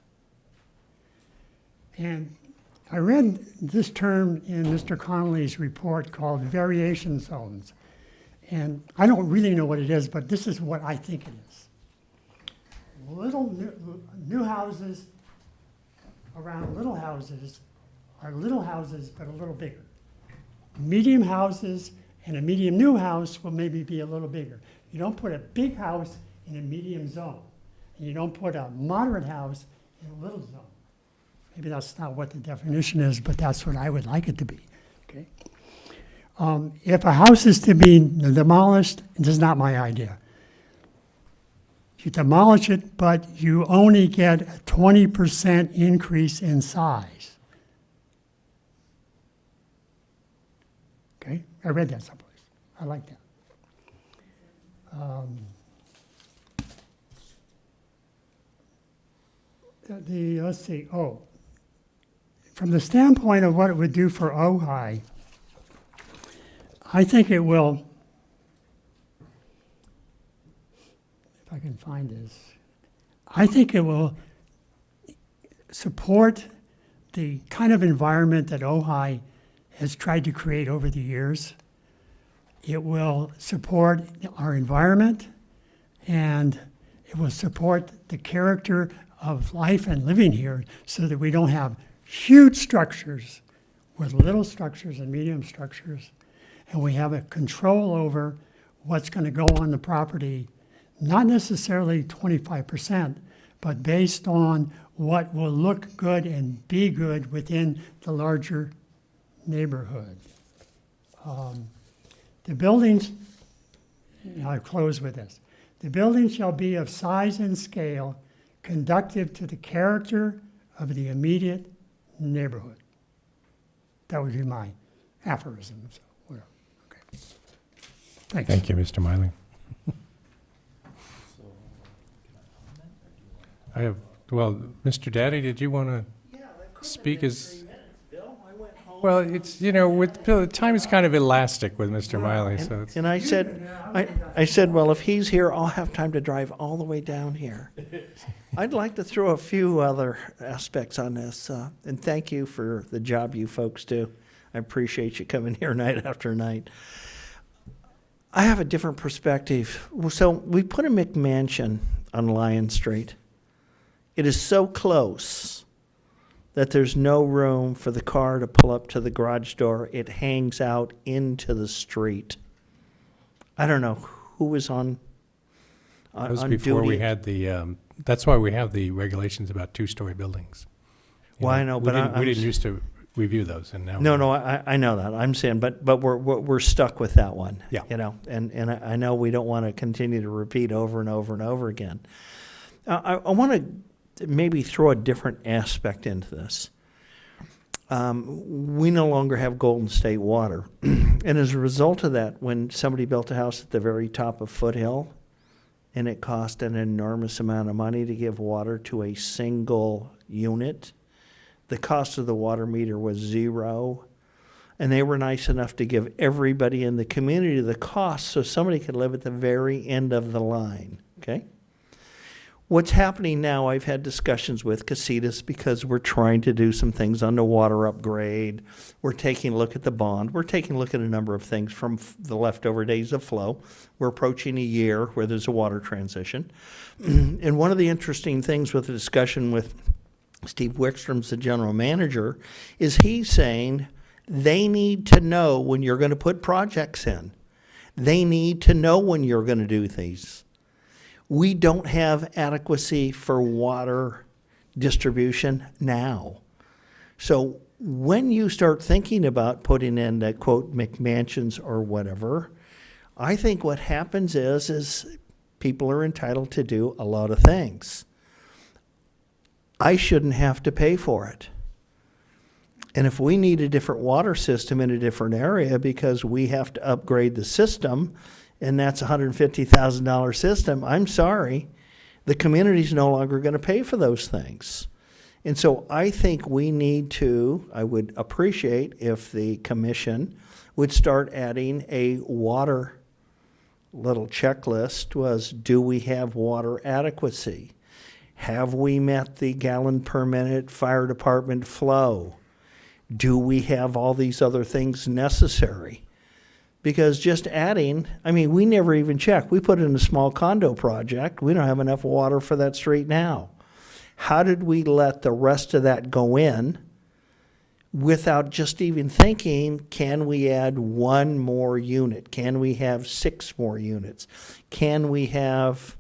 And I read this term in Mr. Connolly's report called variation zones. And I don't really know what it is, but this is what I think it is. Little new houses around little houses are little houses, but a little bigger. Medium houses and a medium new house will maybe be a little bigger. You don't put a big house in a medium zone. And you don't put a moderate house in a little zone. Maybe that's not what the definition is, but that's what I would like it to be. Okay. If a house is to be demolished, this is not my idea. You demolish it, but you only get a 20% increase in size. Okay, I read that someplace. I like that. Let's see. From the standpoint of what it would do for Ojai, I think it will. If I can find this, I think it will support the kind of environment that Ojai has tried to create over the years. It will support our environment, and it will support the character of life and living here so that we don't have huge structures with little structures and medium structures, and we have a control over what's going to go on the property, not necessarily 25%, but based on what will look good and be good within the larger neighborhood. The buildings, and I'll close with this. The building shall be of size and scale conducive to the character of the immediate neighborhood. That would be my aphorism. So, whatever. Okay. Thanks. Thank you, Mr. Miley. I have, Mr. Daddy, did you want to speak as? Well, it's, with Bill, time is kind of elastic with Mr. Miley, so it's. And I said, well, if he's here, I'll have time to drive all the way down here. I'd like to throw a few other aspects on this, and thank you for the job you folks do. I appreciate you coming here night after night. I have a different perspective. So we put a McMansion on Lion Street. It is so close that there's no room for the car to pull up to the garage door. It hangs out into the street. I don't know who was on That was on before we duty. had the, that's why we have the regulations about two-story buildings. Well, I know, but we didn't used to review those, and now. No, I know that. I'm saying, but we're stuck with that one. Yeah. You know, and I know we don't want to continue to repeat over and over and over again. I want to maybe throw a different aspect into this. We no longer have Golden State Water. And as a result of that, when somebody built a house at the very top of Foothill, and it cost an enormous amount of money to give water to a single unit, the cost of the water meter was zero. And they were nice enough to give everybody in the community the cost so somebody could live at the very end of the line, okay? What's happening now, I've had discussions with Casitas because we're trying to do some things on the water upgrade. We're taking a look at the bond. We're taking a look at a number of things from the leftover days of flow. We're approaching a year where there's a water transition. And one of the interesting things with the discussion with Steve Wickstrom's the general manager is he's saying they need to know when you're going to put projects in. They need to know when you're going to do these. We don't have adequacy for water distribution now. So when you start thinking about putting in the quote McMansions or whatever, I think what happens is people are entitled to do a lot of things. I shouldn't have to pay for it. And if we need a different water system in a different area because we have to upgrade the system, and that's a $150,000 system, I'm sorry, the community's no longer going to pay for those things. And so I think we need to, I would appreciate if the commission would start adding a water little checklist was, do we have water adequacy? Have we met the gallon per minute fire department flow? Do we have all these other things necessary? Because just adding, I mean, we never even check. We put in a small condo project. We don't have enough water for that street now. How did we let the rest of that go in without just even thinking, can we add one more unit? Can we have 6 more units? Can we have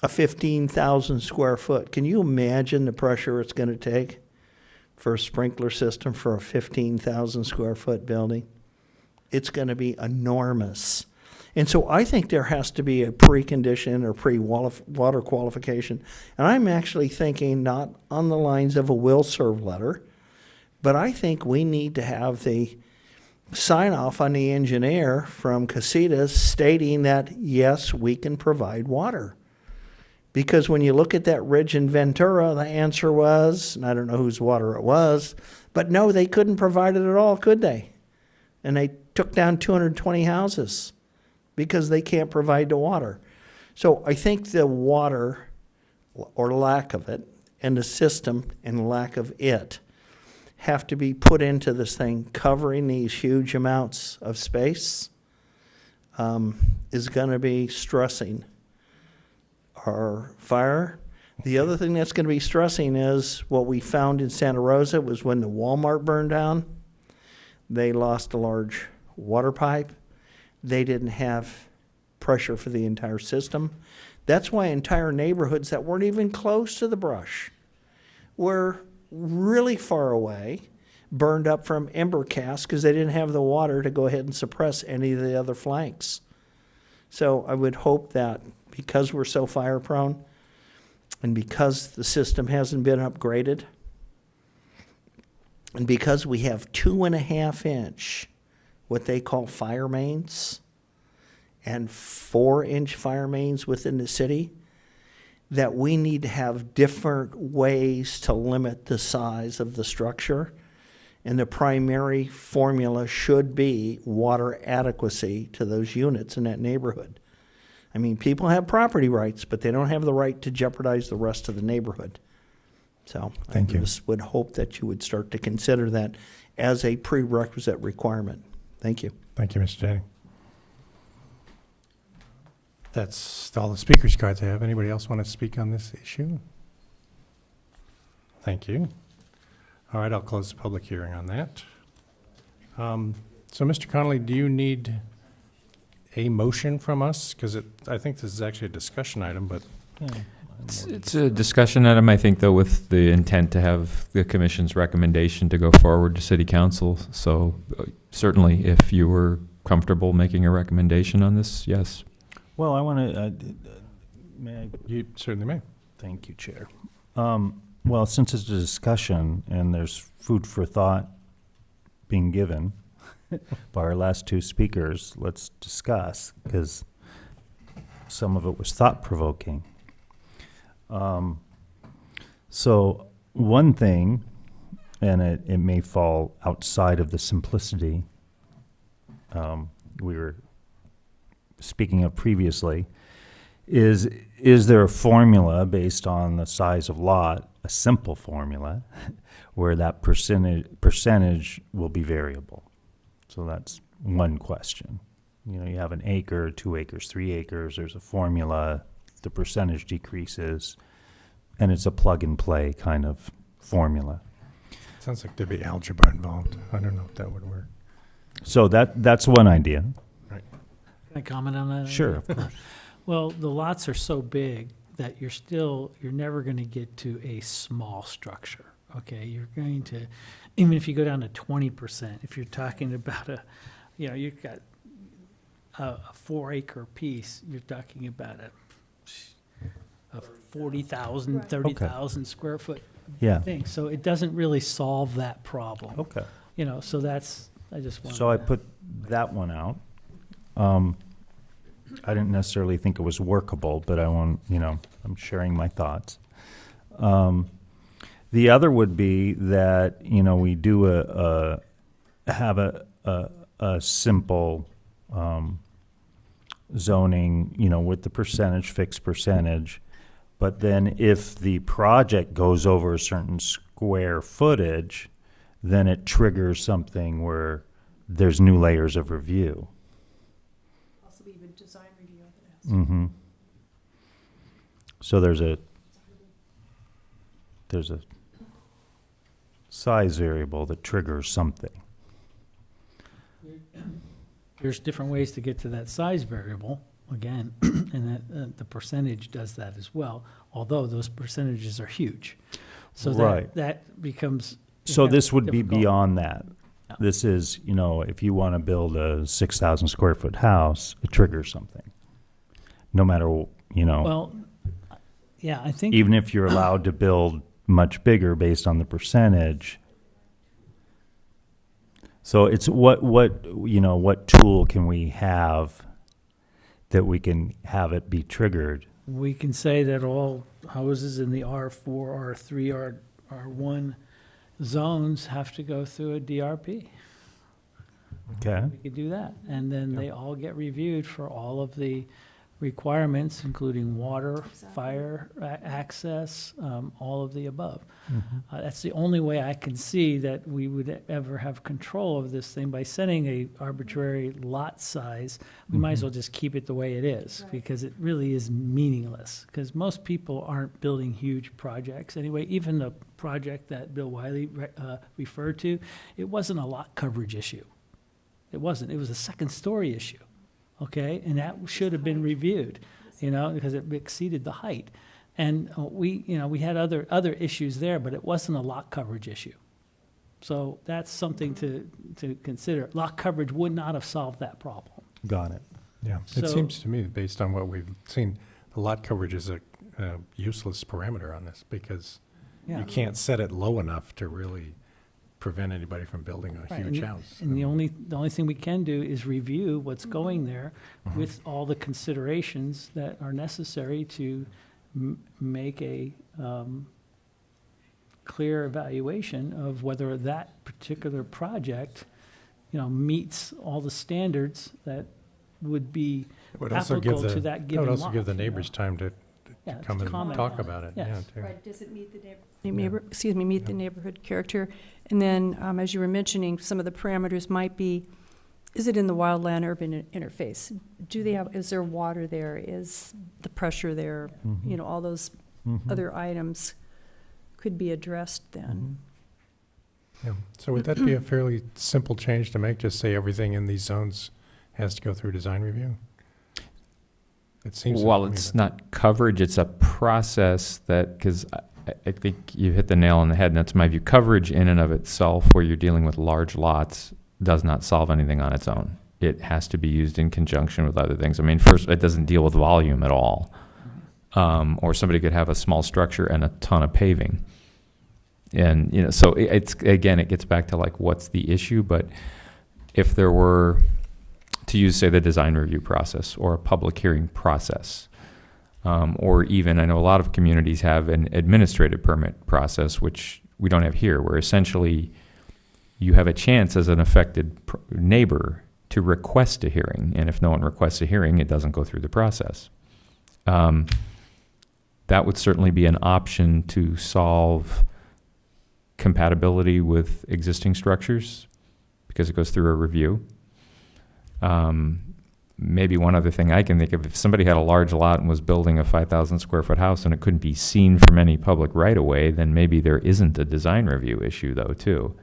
a 15,000 square foot? Can you imagine the pressure it's going to take for a sprinkler system for a 15,000 square foot building? It's going to be enormous. And so I think there has to be a precondition or pre-water qualification. And I'm actually thinking not on the lines of a will serve letter, but I think we need to have the sign off on the engineer from Casitas stating that, yes, we can provide water. Because when you look at that ridge in Ventura, the answer was, and I don't know whose water it was, but no, they couldn't provide it at all, could they? And they took down 220 houses because they can't provide the water. So I think the water, or lack of it, and the system and lack of it have to be put into this thing. Covering these huge amounts of space is going to be stressing our fire. The other thing that's going to be stressing is what we found in Santa Rosa was when the Walmart burned down, they lost a large water pipe. They didn't have pressure for the entire system. That's why entire neighborhoods that weren't even close to the brush were really far away, burned up from ember casts because they didn't have the water to go ahead and suppress any of the other flanks. So I would hope that because we're so fire prone and because the system hasn't been upgraded and because we have 2.5 inch what they call fire mains and 4-inch fire mains within the city, that we need to have different ways to limit the size of the structure. And the primary formula should be water adequacy to those units in that neighborhood. I mean, people have property rights, but they don't have the right to jeopardize the rest of the neighborhood. So Thank you. Just would hope that you would start to consider that as a prerequisite requirement. Thank you. Thank you, Mr. Denny. That's all the speakers' cards I have. Anybody else want to speak on this issue? Thank you. All right, I'll close the public hearing on that. So, Mr. Connolly, do you need a motion from us? Because I think this is actually a discussion item, but It's a discussion item, I think, though, with the intent to have the commission's recommendation to go forward to city council. So certainly, if you were comfortable making a recommendation on this, yes. Well, I want to, may I? You certainly may. Thank you, Chair. Well, since it's a discussion and there's food for thought being given by our last two speakers, let's discuss, because some of it was thought-provoking. So one thing, and it may fall outside of the simplicity we were speaking of previously, is there a formula based on the size of lot, a simple formula, where that percentage will be variable? So that's one question. You know, you have an acre, 2 acres, 3 acres, there's a formula, the percentage decreases, and it's a plug-and-play kind of formula. Sounds like there'd be algebra involved. I don't know if that would work. So that's one idea. Right. Can I comment on that? Sure, of course. Well, the lots are so big that you're never going to get to a small structure, okay? You're going to, even if you go down to 20%, if you're talking about you've got a 4-acre piece, you're talking about a 40,000, 30,000 square foot Yeah. thing. So it doesn't really solve that problem. Okay. So that's, I just wanted So I to- put that one out. I didn't necessarily think it was workable, but I'm sharing my thoughts. The other would be that, we do have a simple zoning, with the fixed percentage. But then if the project goes over a certain square footage, then it triggers something where there's new layers of review. Possibly even design review of it. Mm-hmm. So there's a size variable that triggers something. There's different ways to get to that size variable, again, and that the percentage does that as well, although those percentages are huge. So Right. that becomes. So this would be difficult. beyond that. Yeah. This is, if you want to build a 6,000 square foot house, it triggers something. No matter, Well, yeah, I think. even if you're allowed to build much bigger based on the percentage. So it's what tool can we have that we can have it be triggered? We can say that all houses in the R4, R3, R1 zones have to go through a DRP. Okay. We could do that. And then they all get reviewed for all of the requirements, including water, fire, access, all of the above. That's the only way I can see that we would ever have control of this thing. By setting a arbitrary lot size, we might as well just keep it the way it is, because it really is meaningless. Because most people aren't building huge projects anyway. Even the project that Bill Wiley referred to, it wasn't a lot coverage issue. It wasn't. It was a second-story issue. Okay, and that should have been reviewed, because it exceeded the height. And we had other issues there, but it wasn't a lot coverage issue. So that's something to consider. Lot coverage would not have solved that problem. Got it. Yeah, So- it seems to me, based on what we've seen, the lot coverage is a useless parameter on this, because Yeah. you can't set it low enough to really prevent anybody from building a Right, huge and- house. And the only thing we can do is review what's going there with all the considerations that are necessary to make a clear evaluation of whether that particular project, meets all the standards that would be It would also give applicable to the, that that given would lot. also give the neighbors time to Yeah, come to and comment talk on about it, yeah, Yes. too. Right, does it meet the neighborhood character? And then, as you were mentioning, some of the parameters might be, is it in the wildland-urban interface? Is there water there? Is the pressure there? All those other items could be addressed then. Yeah. So would that be a fairly simple change to make? Just say everything in these zones has to go through design review? It seems. Well, to me it's that- not coverage, it's a process that, because I think you hit the nail on the head, and that's my view. Coverage in and of itself, where you're dealing with large lots, does not solve anything on its own. It has to be used in conjunction with other things. I mean, first, it doesn't deal with volume at all. Or somebody could have a small structure and a ton of paving. And, you know, so it's, again, it gets back to like, what's the issue? But if there were, to use, say, the design review process or a public hearing process, or even, I know a lot of communities have an administrative permit process, which we don't have here, where essentially you have a chance as an affected neighbor to request a hearing. And if no one requests a hearing, it doesn't go through the process. That would certainly be an option to solve compatibility with existing structures, because it goes through a review. Maybe one other thing I can think of, if somebody had a large lot and was building a 5,000 square foot house and it couldn't be seen from any public right of way, then maybe there isn't a design review issue though too.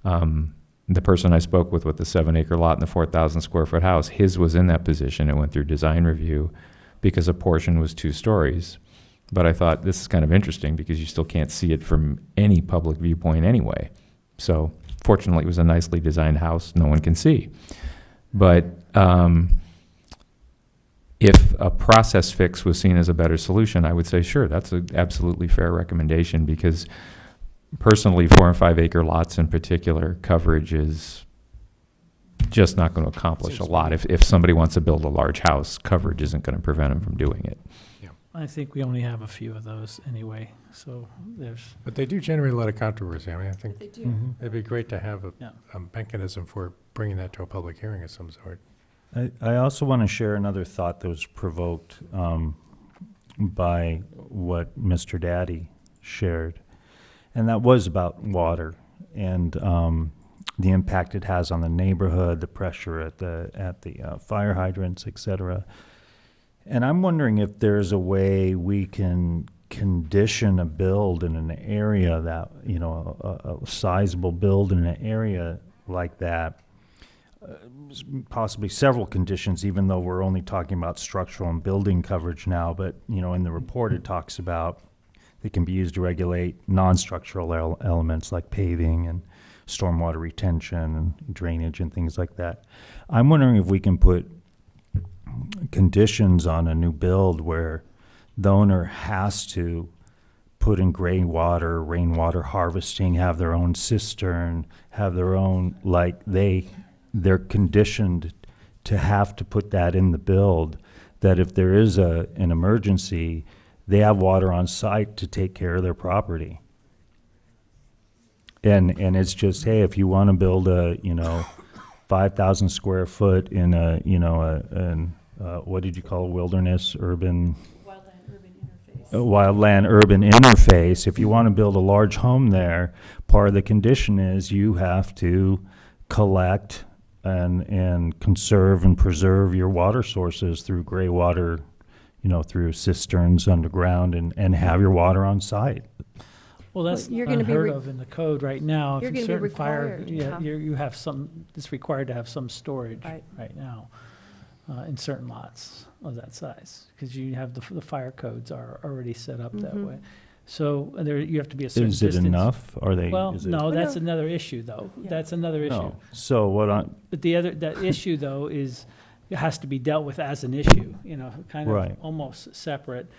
The person I spoke with the 7-acre lot and the 4,000 square foot house, his was in that position and went through design review because a portion was 2 stories. But I thought this is kind of interesting because you still can't see it from any public viewpoint anyway. So fortunately, it was a nicely designed house no one can see. But if a process fix was seen as a better solution, I would say, sure, that's an absolutely fair recommendation, because personally, 4 and 5 acre lots in particular, coverage is just not going to accomplish a lot. If somebody wants to build a large house, coverage isn't going to prevent them from doing it. I think we only have a few of those anyway, so there's. But they do generate a lot of controversy. I mean, I think They do. it'd be great to have Yeah. a mechanism for bringing that to a public hearing of some sort. I also want to share another thought that was provoked by what Mr. Daddy shared, and that was about water and the impact it has on the neighborhood, the pressure at the fire hydrants, et cetera. And I'm wondering if there's a way we can condition a build in an area that, you know, a sizable build in an area like that, possibly several conditions, even though we're only talking about structural and building coverage now. But, you know, in the report, it talks about they can be used to regulate non-structural elements like paving and stormwater retention and drainage and things like that. I'm wondering if we can put conditions on a new build where the owner has to put in gray water, rainwater harvesting, have their own cistern, have their own, like they're conditioned to have to put that in the build, that if there is an emergency, they have water on site to take care of their property. And it's just, hey, if you want to build a, 5,000 square foot in a, what did you call it, wilderness, urban? Wildland urban interface. If you want to build a large home there, part of the condition is you have to collect and conserve and preserve your water sources through gray water, through cisterns underground, and have your water on site. Well, that's You're gonna be unheard re- of in the code right now. If You're in gonna be certain fire, required, yeah, yeah. you have some, it's required to have some storage Right. right now in certain lots of that size, because you have the fire codes are already set up that Mhm. way. So there, you have to be a certain Is it distance. enough? Are they? Well, is it- no, that's no. another issue, though. Yeah. That's another issue. No. So But that issue, though, is, it has to be dealt with as an issue, kind of Right. almost separate.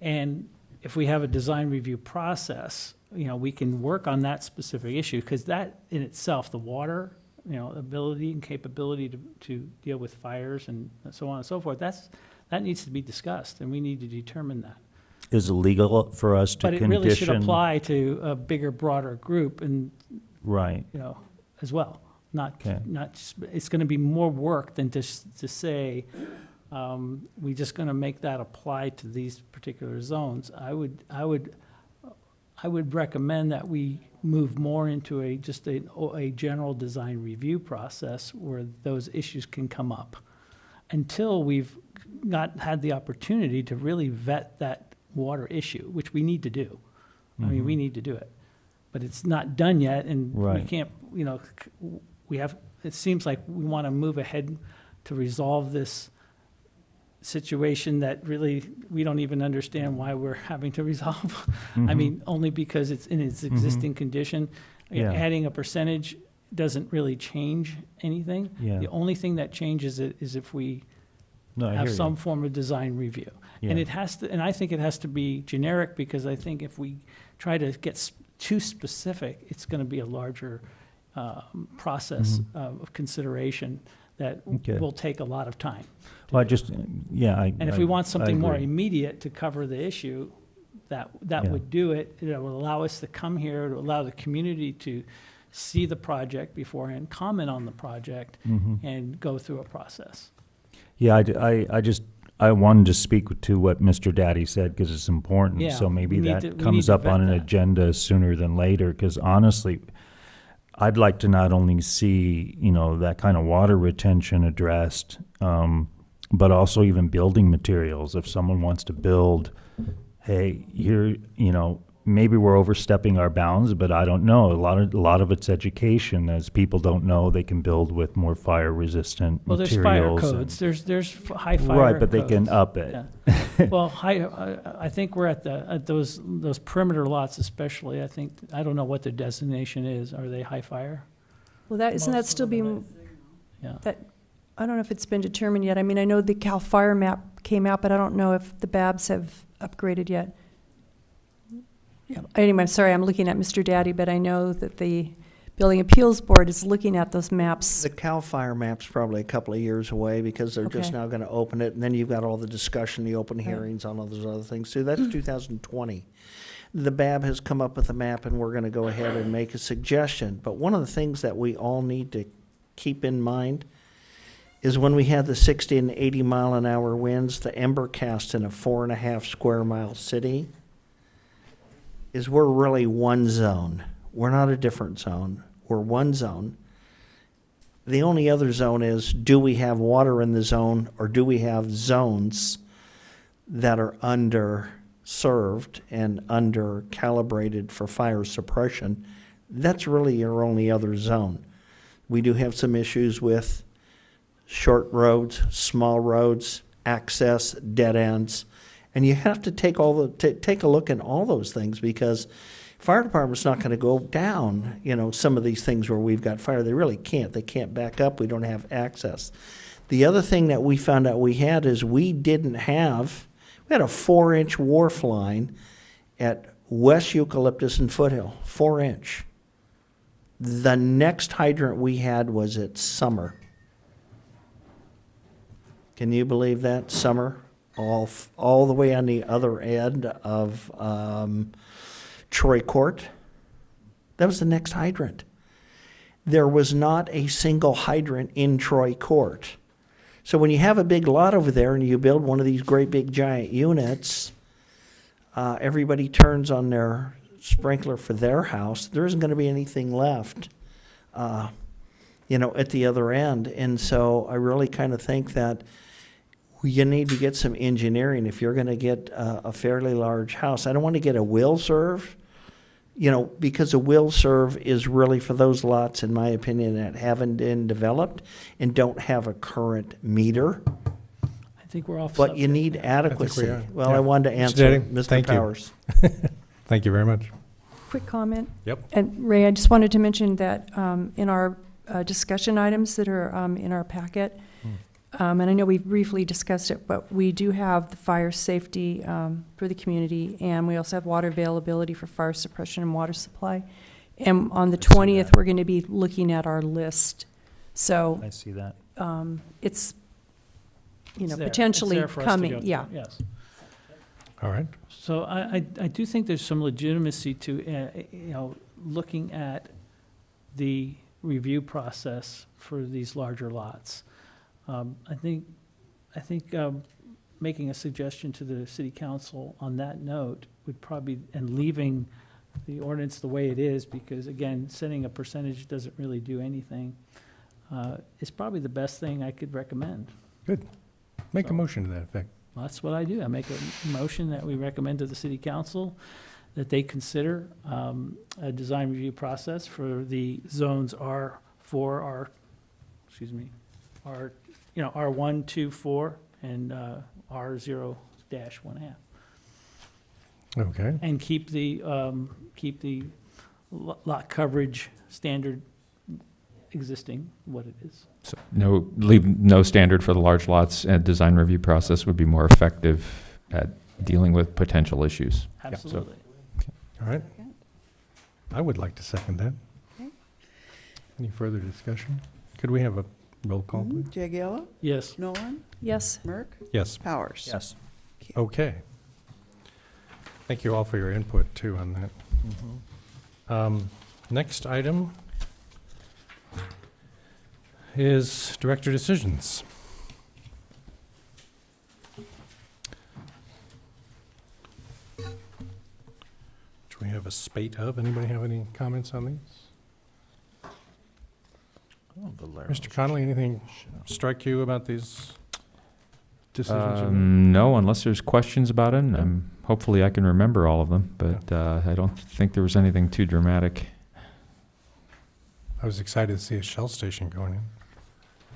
And if we have a design review process, we can work on that specific issue, because that in itself, the water, ability and capability to deal with fires and so on and so forth, that needs to be discussed, and we need to determine that. is it legal for us to But it condition? really should apply to a bigger, broader group, and Right. as well. Okay. It's going to be more work than just to say, we're just going to make that apply to these particular zones. I would recommend that we move more into a general design review process where those issues can come up, until we've not had the opportunity to really vet that water issue, which we need to do. I mean, we need to do it, but it's not done yet, and we Right. can't, it seems like we want to move ahead to resolve this situation that really, we don't even understand why we're having to resolve. I Mhm. mean, only because it's in its existing condition. Yeah. Adding a percentage doesn't really change anything. Yeah. The only thing that changes it is if we No, I have hear you. some form of design review. And Yeah. it has to, and I think it has to be generic, because I think if we try to get too specific, it's going to be a larger process of consideration that Okay. will take a lot of time. Well, I just, yeah, I. And if we want I something more agree. immediate to cover the issue, that Yeah. would do it. It will allow us to come here, to allow the community to see the project beforehand, comment on the project, Mhm. and go through a process. Yeah, I just, I wanted to speak to what Mr. Daddy said, because it's important. Yeah, So maybe we need that to- we comes need to up on vet an that. agenda sooner than later, because honestly, I'd like to not only see, that kind of water retention addressed, but also even building materials. If someone wants to build, hey, here, maybe we're overstepping our bounds, but I don't know. A lot of it's education, as people don't know they can build with more fire-resistant Well, there's fire materials. codes, there's high fire Right, but they can codes. up it. Yeah. Well, I think we're at those perimeter lots especially, I don't know what their designation is. Are they high fire? Well, isn't that still being, Yeah. I don't know if it's been determined yet. I mean, I know the CAL FIRE map came out, but I don't know if the BABs have upgraded yet. Yeah. Anyway, I'm sorry, I'm looking at Mr. Daddy, but I know that the Building Appeals Board is looking at those maps. The CAL FIRE map's probably a couple of years away, because they're just Okay. now going to open it, and then you've got all the discussion, the open hearings on all those other things. So that's 2020. The BAB has come up with a map, and we're going to go ahead and make a suggestion. But one of the things that we all need to keep in mind is when we had the 60 and 80 mile an hour winds, the ember cast in a 4.5 square mile city, is we're really one zone. We're not a different zone. We're one zone. The only other zone is, do we have water in the zone, or do we have zones that are underserved and under-calibrated for fire suppression? That's really your only other zone. We do have some issues with short roads, small roads, access, dead ends, and you have to take take a look at all those things, because fire department's not going to go down, some of these things where we've got fire. They really can't. They can't back up. We don't have access. The other thing that we found out we had is we had a 4-inch wharf line at West Eucalyptus and Foothill, 4-inch. The next hydrant we had was at Summer. Can you believe that? Summer, all the way on the other end of Troy Court. That was the next hydrant. There was not a single hydrant in Troy Court. So when you have a big lot over there and you build one of these great big giant units, everybody turns on their sprinkler for their house. There isn't going to be anything left, at the other end. And so I really kind of think that you need to get some engineering if you're going to get a fairly large house. I don't want to get a will serve, because a will serve is really for those lots, in my opinion, that haven't been developed and don't have a current meter. I think we're off. But you subject. need adequacy. are. Well, Yeah. I wanted to Mr. answer Daddy, Mr. thank you. Powers. Thank you very much. Quick comment. Yep. And Ray, I just wanted to mention that in our discussion items that are in our packet, and I know we briefly discussed it, but we do have the fire safety for the community, and we also have water availability for fire suppression and water supply. And on the 20th, we're going to be looking at our list. So I see that. it's, It's there. potentially It's there for us to coming. go through. Yeah. Yes. All right. So I do think there's some legitimacy to, looking at the review process for these larger lots. I think making a suggestion to the city council on that note would probably, and leaving the ordinance the way it is, because again, setting a percentage doesn't really do anything, is probably the best thing I could recommend. Good. Make a So- motion to that effect. Well, that's what I do. I make a motion that we recommend to the city council that they consider a design review process for the zones R1, 2, 4, and R0-1.5. Okay. And keep the lot coverage standard existing, what it is. So leave no standard for the large lots, and design review process would be more effective at dealing with potential issues. Absolutely. All right. I would like to second that. Okay. Any further discussion? Could we have a roll call, please? Jagiela? Yes. Nolan? Yes. Merck? Yes. Powers? Yes. Okay. Thank you all for your input, too, on that. Next item is director decisions. Which we have a spate of. Anybody have any comments on these? Mr. Connolly, anything strike you about these decisions? No, unless there's questions about it. And hopefully I can remember all of them, but I don't think there was anything too dramatic. I was excited to see a Shell station going in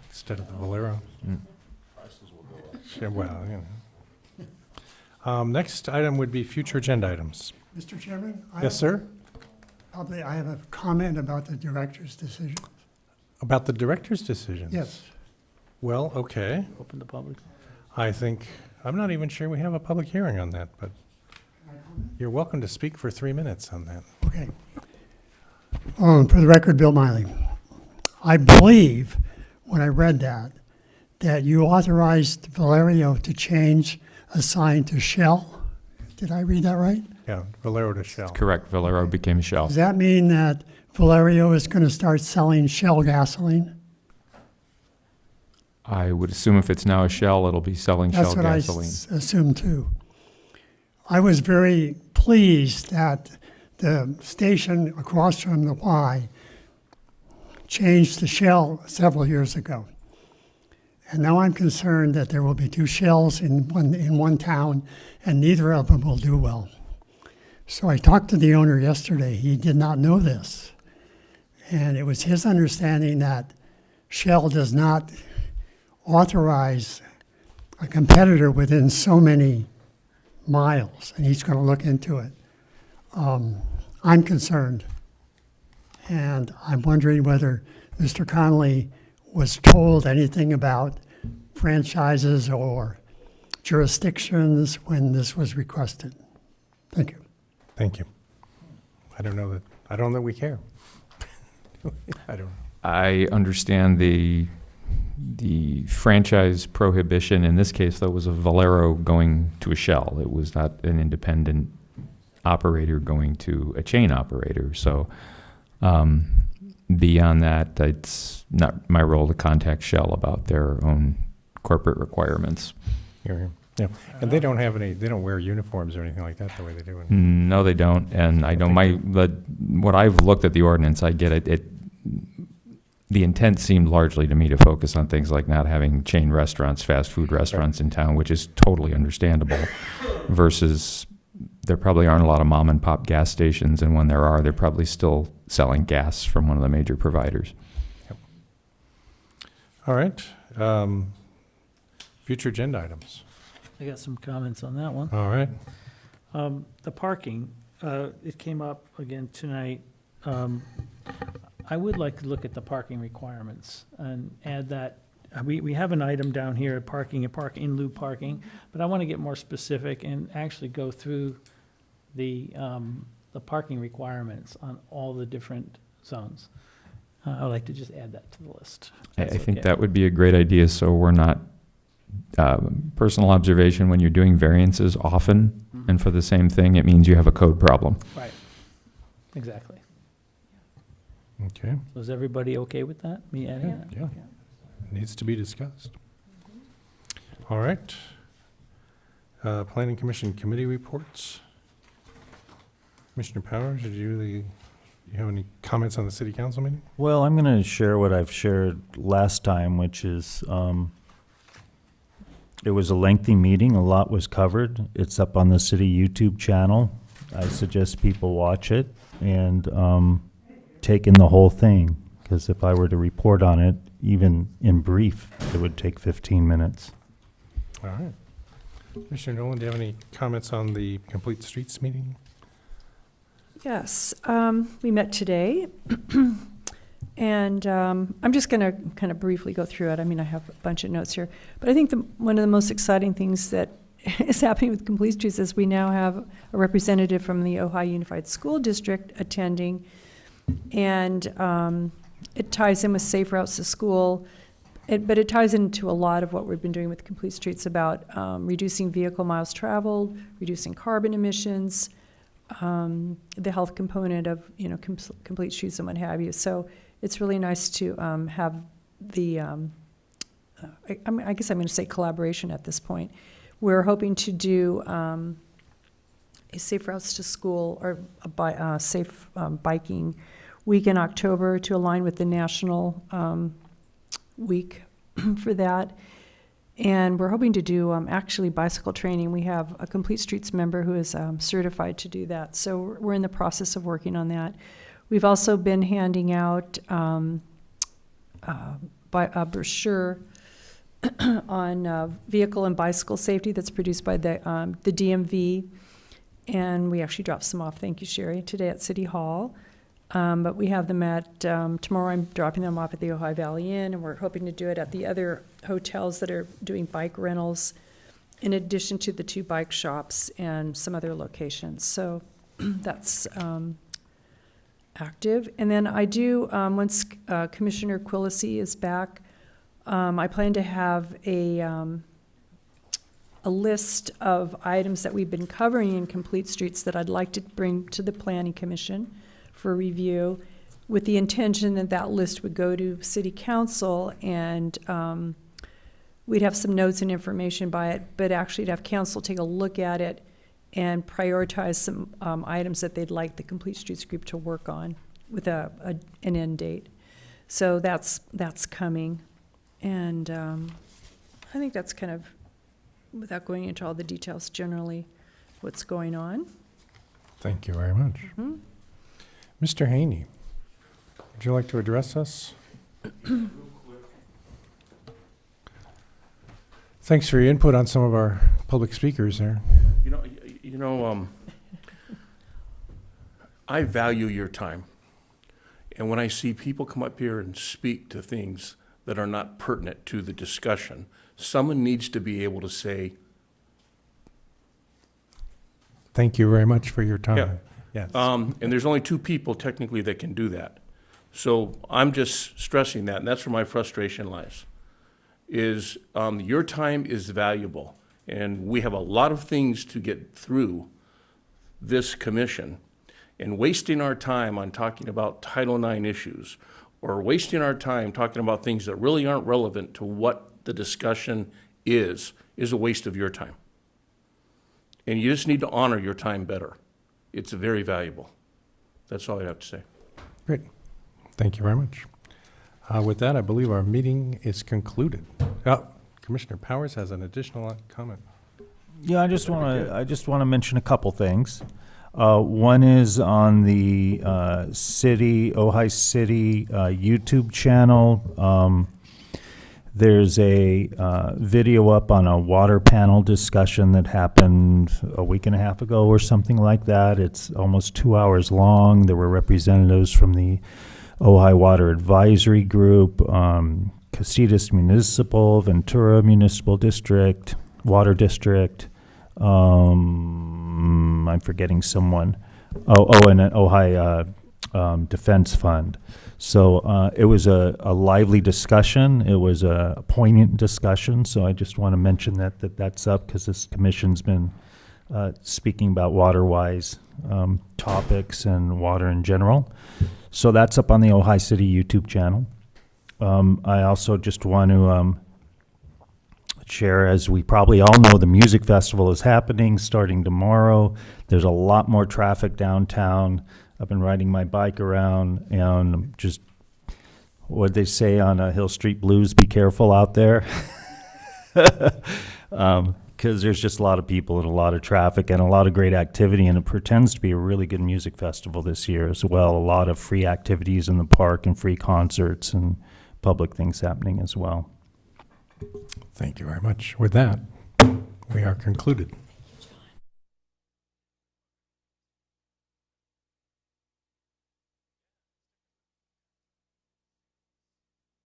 instead of the Valero. Yeah, well, you know. Next item would be future agenda items. Mr. Chairman? Yes, sir? I have a comment about the director's decision. About the director's decisions? Yes. Well, okay. Open the public. I think, I'm not even sure we have a public hearing on that, but you're welcome to speak for 3 minutes on that. Okay. For the record, Bill Miley. I believe, when I read that you authorized Valerio to change a sign to Shell. Did I read that right? Yeah, Valero to Shell. Correct, Valero became Shell. Does that mean that Valerio is going to start selling Shell gasoline? I would assume if it's now a Shell, it'll be selling Shell gasoline. That's what I assumed too. I was very pleased that the station across from the Y changed to Shell several years ago. And now I'm concerned that there will be 2 Shells in one town, and neither of them will do well. So I talked to the owner yesterday. He did not know this. And it was his understanding that Shell does not authorize a competitor within so many miles, and he's going to look into it. I'm concerned, and I'm wondering whether Mr. Connolly was told anything about franchises or jurisdictions when this was requested. Thank you. Thank you. I don't know that we care. I don't know. I understand the franchise prohibition in this case, though, was a Valero going to a Shell. It was not an independent operator going to a chain operator. So beyond that, it's not my role to contact Shell about their own corporate requirements. Here. Yeah, and they don't wear uniforms or anything like that the way they do. No, they don't. And I know what I've looked at the ordinance, I get it. The intent seemed largely to me to focus on things like not having chain restaurants, fast food restaurants in town, which is totally understandable, versus there probably aren't a lot of mom and pop gas stations, and when there are, they're probably still selling gas from one of the major providers. Yep. All right. Future agenda items. I got some comments on that one. All right. The parking, it came up again tonight. I would like to look at the parking requirements and add that, we have an item down here, parking in lieu parking, but I want to get more specific and actually go through the parking requirements on all the different zones. I'd like to just add that to the list. I think that would be a great idea, so we're not, personal observation, when you're doing variances often and for the same thing, it means you have a code problem. Right, exactly. Okay. So is everybody okay with that, me adding that? Yeah. Needs to be discussed. All right. Planning Commission committee reports. Commissioner Powers, you have any comments on the city council meeting? Well, I'm going to share what I've shared last time, which is it was a lengthy meeting. A lot was covered. It's up on the city YouTube channel. I suggest people watch it and take in the whole thing, because if I were to report on it, even in brief, it would take 15 minutes. All right. Commissioner Nolan, do you have any comments on the Complete Streets meeting? Yes, we met today, and I'm just going to kind of briefly go through it. I mean, I have a bunch of notes here, but I think one of the most exciting things that is happening with Complete Streets is we now have a representative from the Ojai Unified School District attending, and it ties in with Safe Routes to School, but it ties into a lot of what we've been doing with Complete Streets about reducing vehicle miles traveled, reducing carbon emissions, the health component of, you know, Complete Streets and what have you. So it's really nice to have the, I guess I'm going to say collaboration at this point. We're hoping to do a Safe Routes to School or a safe biking week in October to align with the national week for that. And we're hoping to do actually bicycle training. We have a Complete Streets member who is certified to do that. So we're in the process of working on that. We've also been handing out a brochure on vehicle and bicycle safety that's produced by the DMV. And we actually dropped some off, thank you, Sherry, today at City Hall. But we have them at, tomorrow I'm dropping them off at the Ojai Valley Inn, and we're hoping to do it at the other hotels that are doing bike rentals, in addition to the 2 bike shops and some other locations. So that's active. And then I do, once Commissioner Quillisi is back, I plan to have a list of items that we've been covering in Complete Streets that I'd like to bring to the Planning Commission for review, with the intention that that list would go to City Council, and we'd have some notes and information by it, but actually to have Council take a look at it and prioritize some items that they'd like the Complete Streets group to work on with an end date. So that's coming, and I think that's kind of, without going into all the details, generally what's going on. Thank you very much. Mm-hmm. Mr. Haney, would you like to address us? Thanks for your input on some of our public speakers there. You know, I value your time. And when I see people come up here and speak to things that are not pertinent to the discussion, someone needs to be able to say, thank you very much for your time. Yeah. Yes. And there's only 2 people technically that can do that. So I'm just stressing that, and that's where my frustration lies, is your time is valuable. And we have a lot of things to get through this commission. And wasting our time on talking about Title IX issues, or wasting our time talking about things that really aren't relevant to what the discussion is a waste of your time. And you just need to honor your time better. It's very valuable. That's all I have to say. Great. Thank you very much. With that, I believe our meeting is concluded. Commissioner Powers has an additional comment. Yeah, I just want to mention a couple things. One is on the Ojai City YouTube channel. There's a video up on a water panel discussion that happened a week and a half ago or something like that. It's almost 2 hours long. There were representatives from the Ojai Water Advisory Group, Casitas Municipal, Ventura Municipal District, Water District. I'm forgetting someone. And an Ojai Defense Fund. So it was a lively discussion. It was a poignant discussion. So I just want to mention that's up because this commission's been speaking about water-wise topics and water in general. So that's up on the Ojai City YouTube channel. I also just want to share, as we probably all know, the music festival is happening starting tomorrow. There's a lot more traffic downtown. I've been riding my bike around, and just what they say on Hill Street Blues, be careful out there. Because there's just a lot of people and a lot of traffic and a lot of great activity, and it pretends to be a really good music festival this year as well. A lot of free activities in the park and free concerts and public things happening as well. Thank you very much. With that, We are concluded.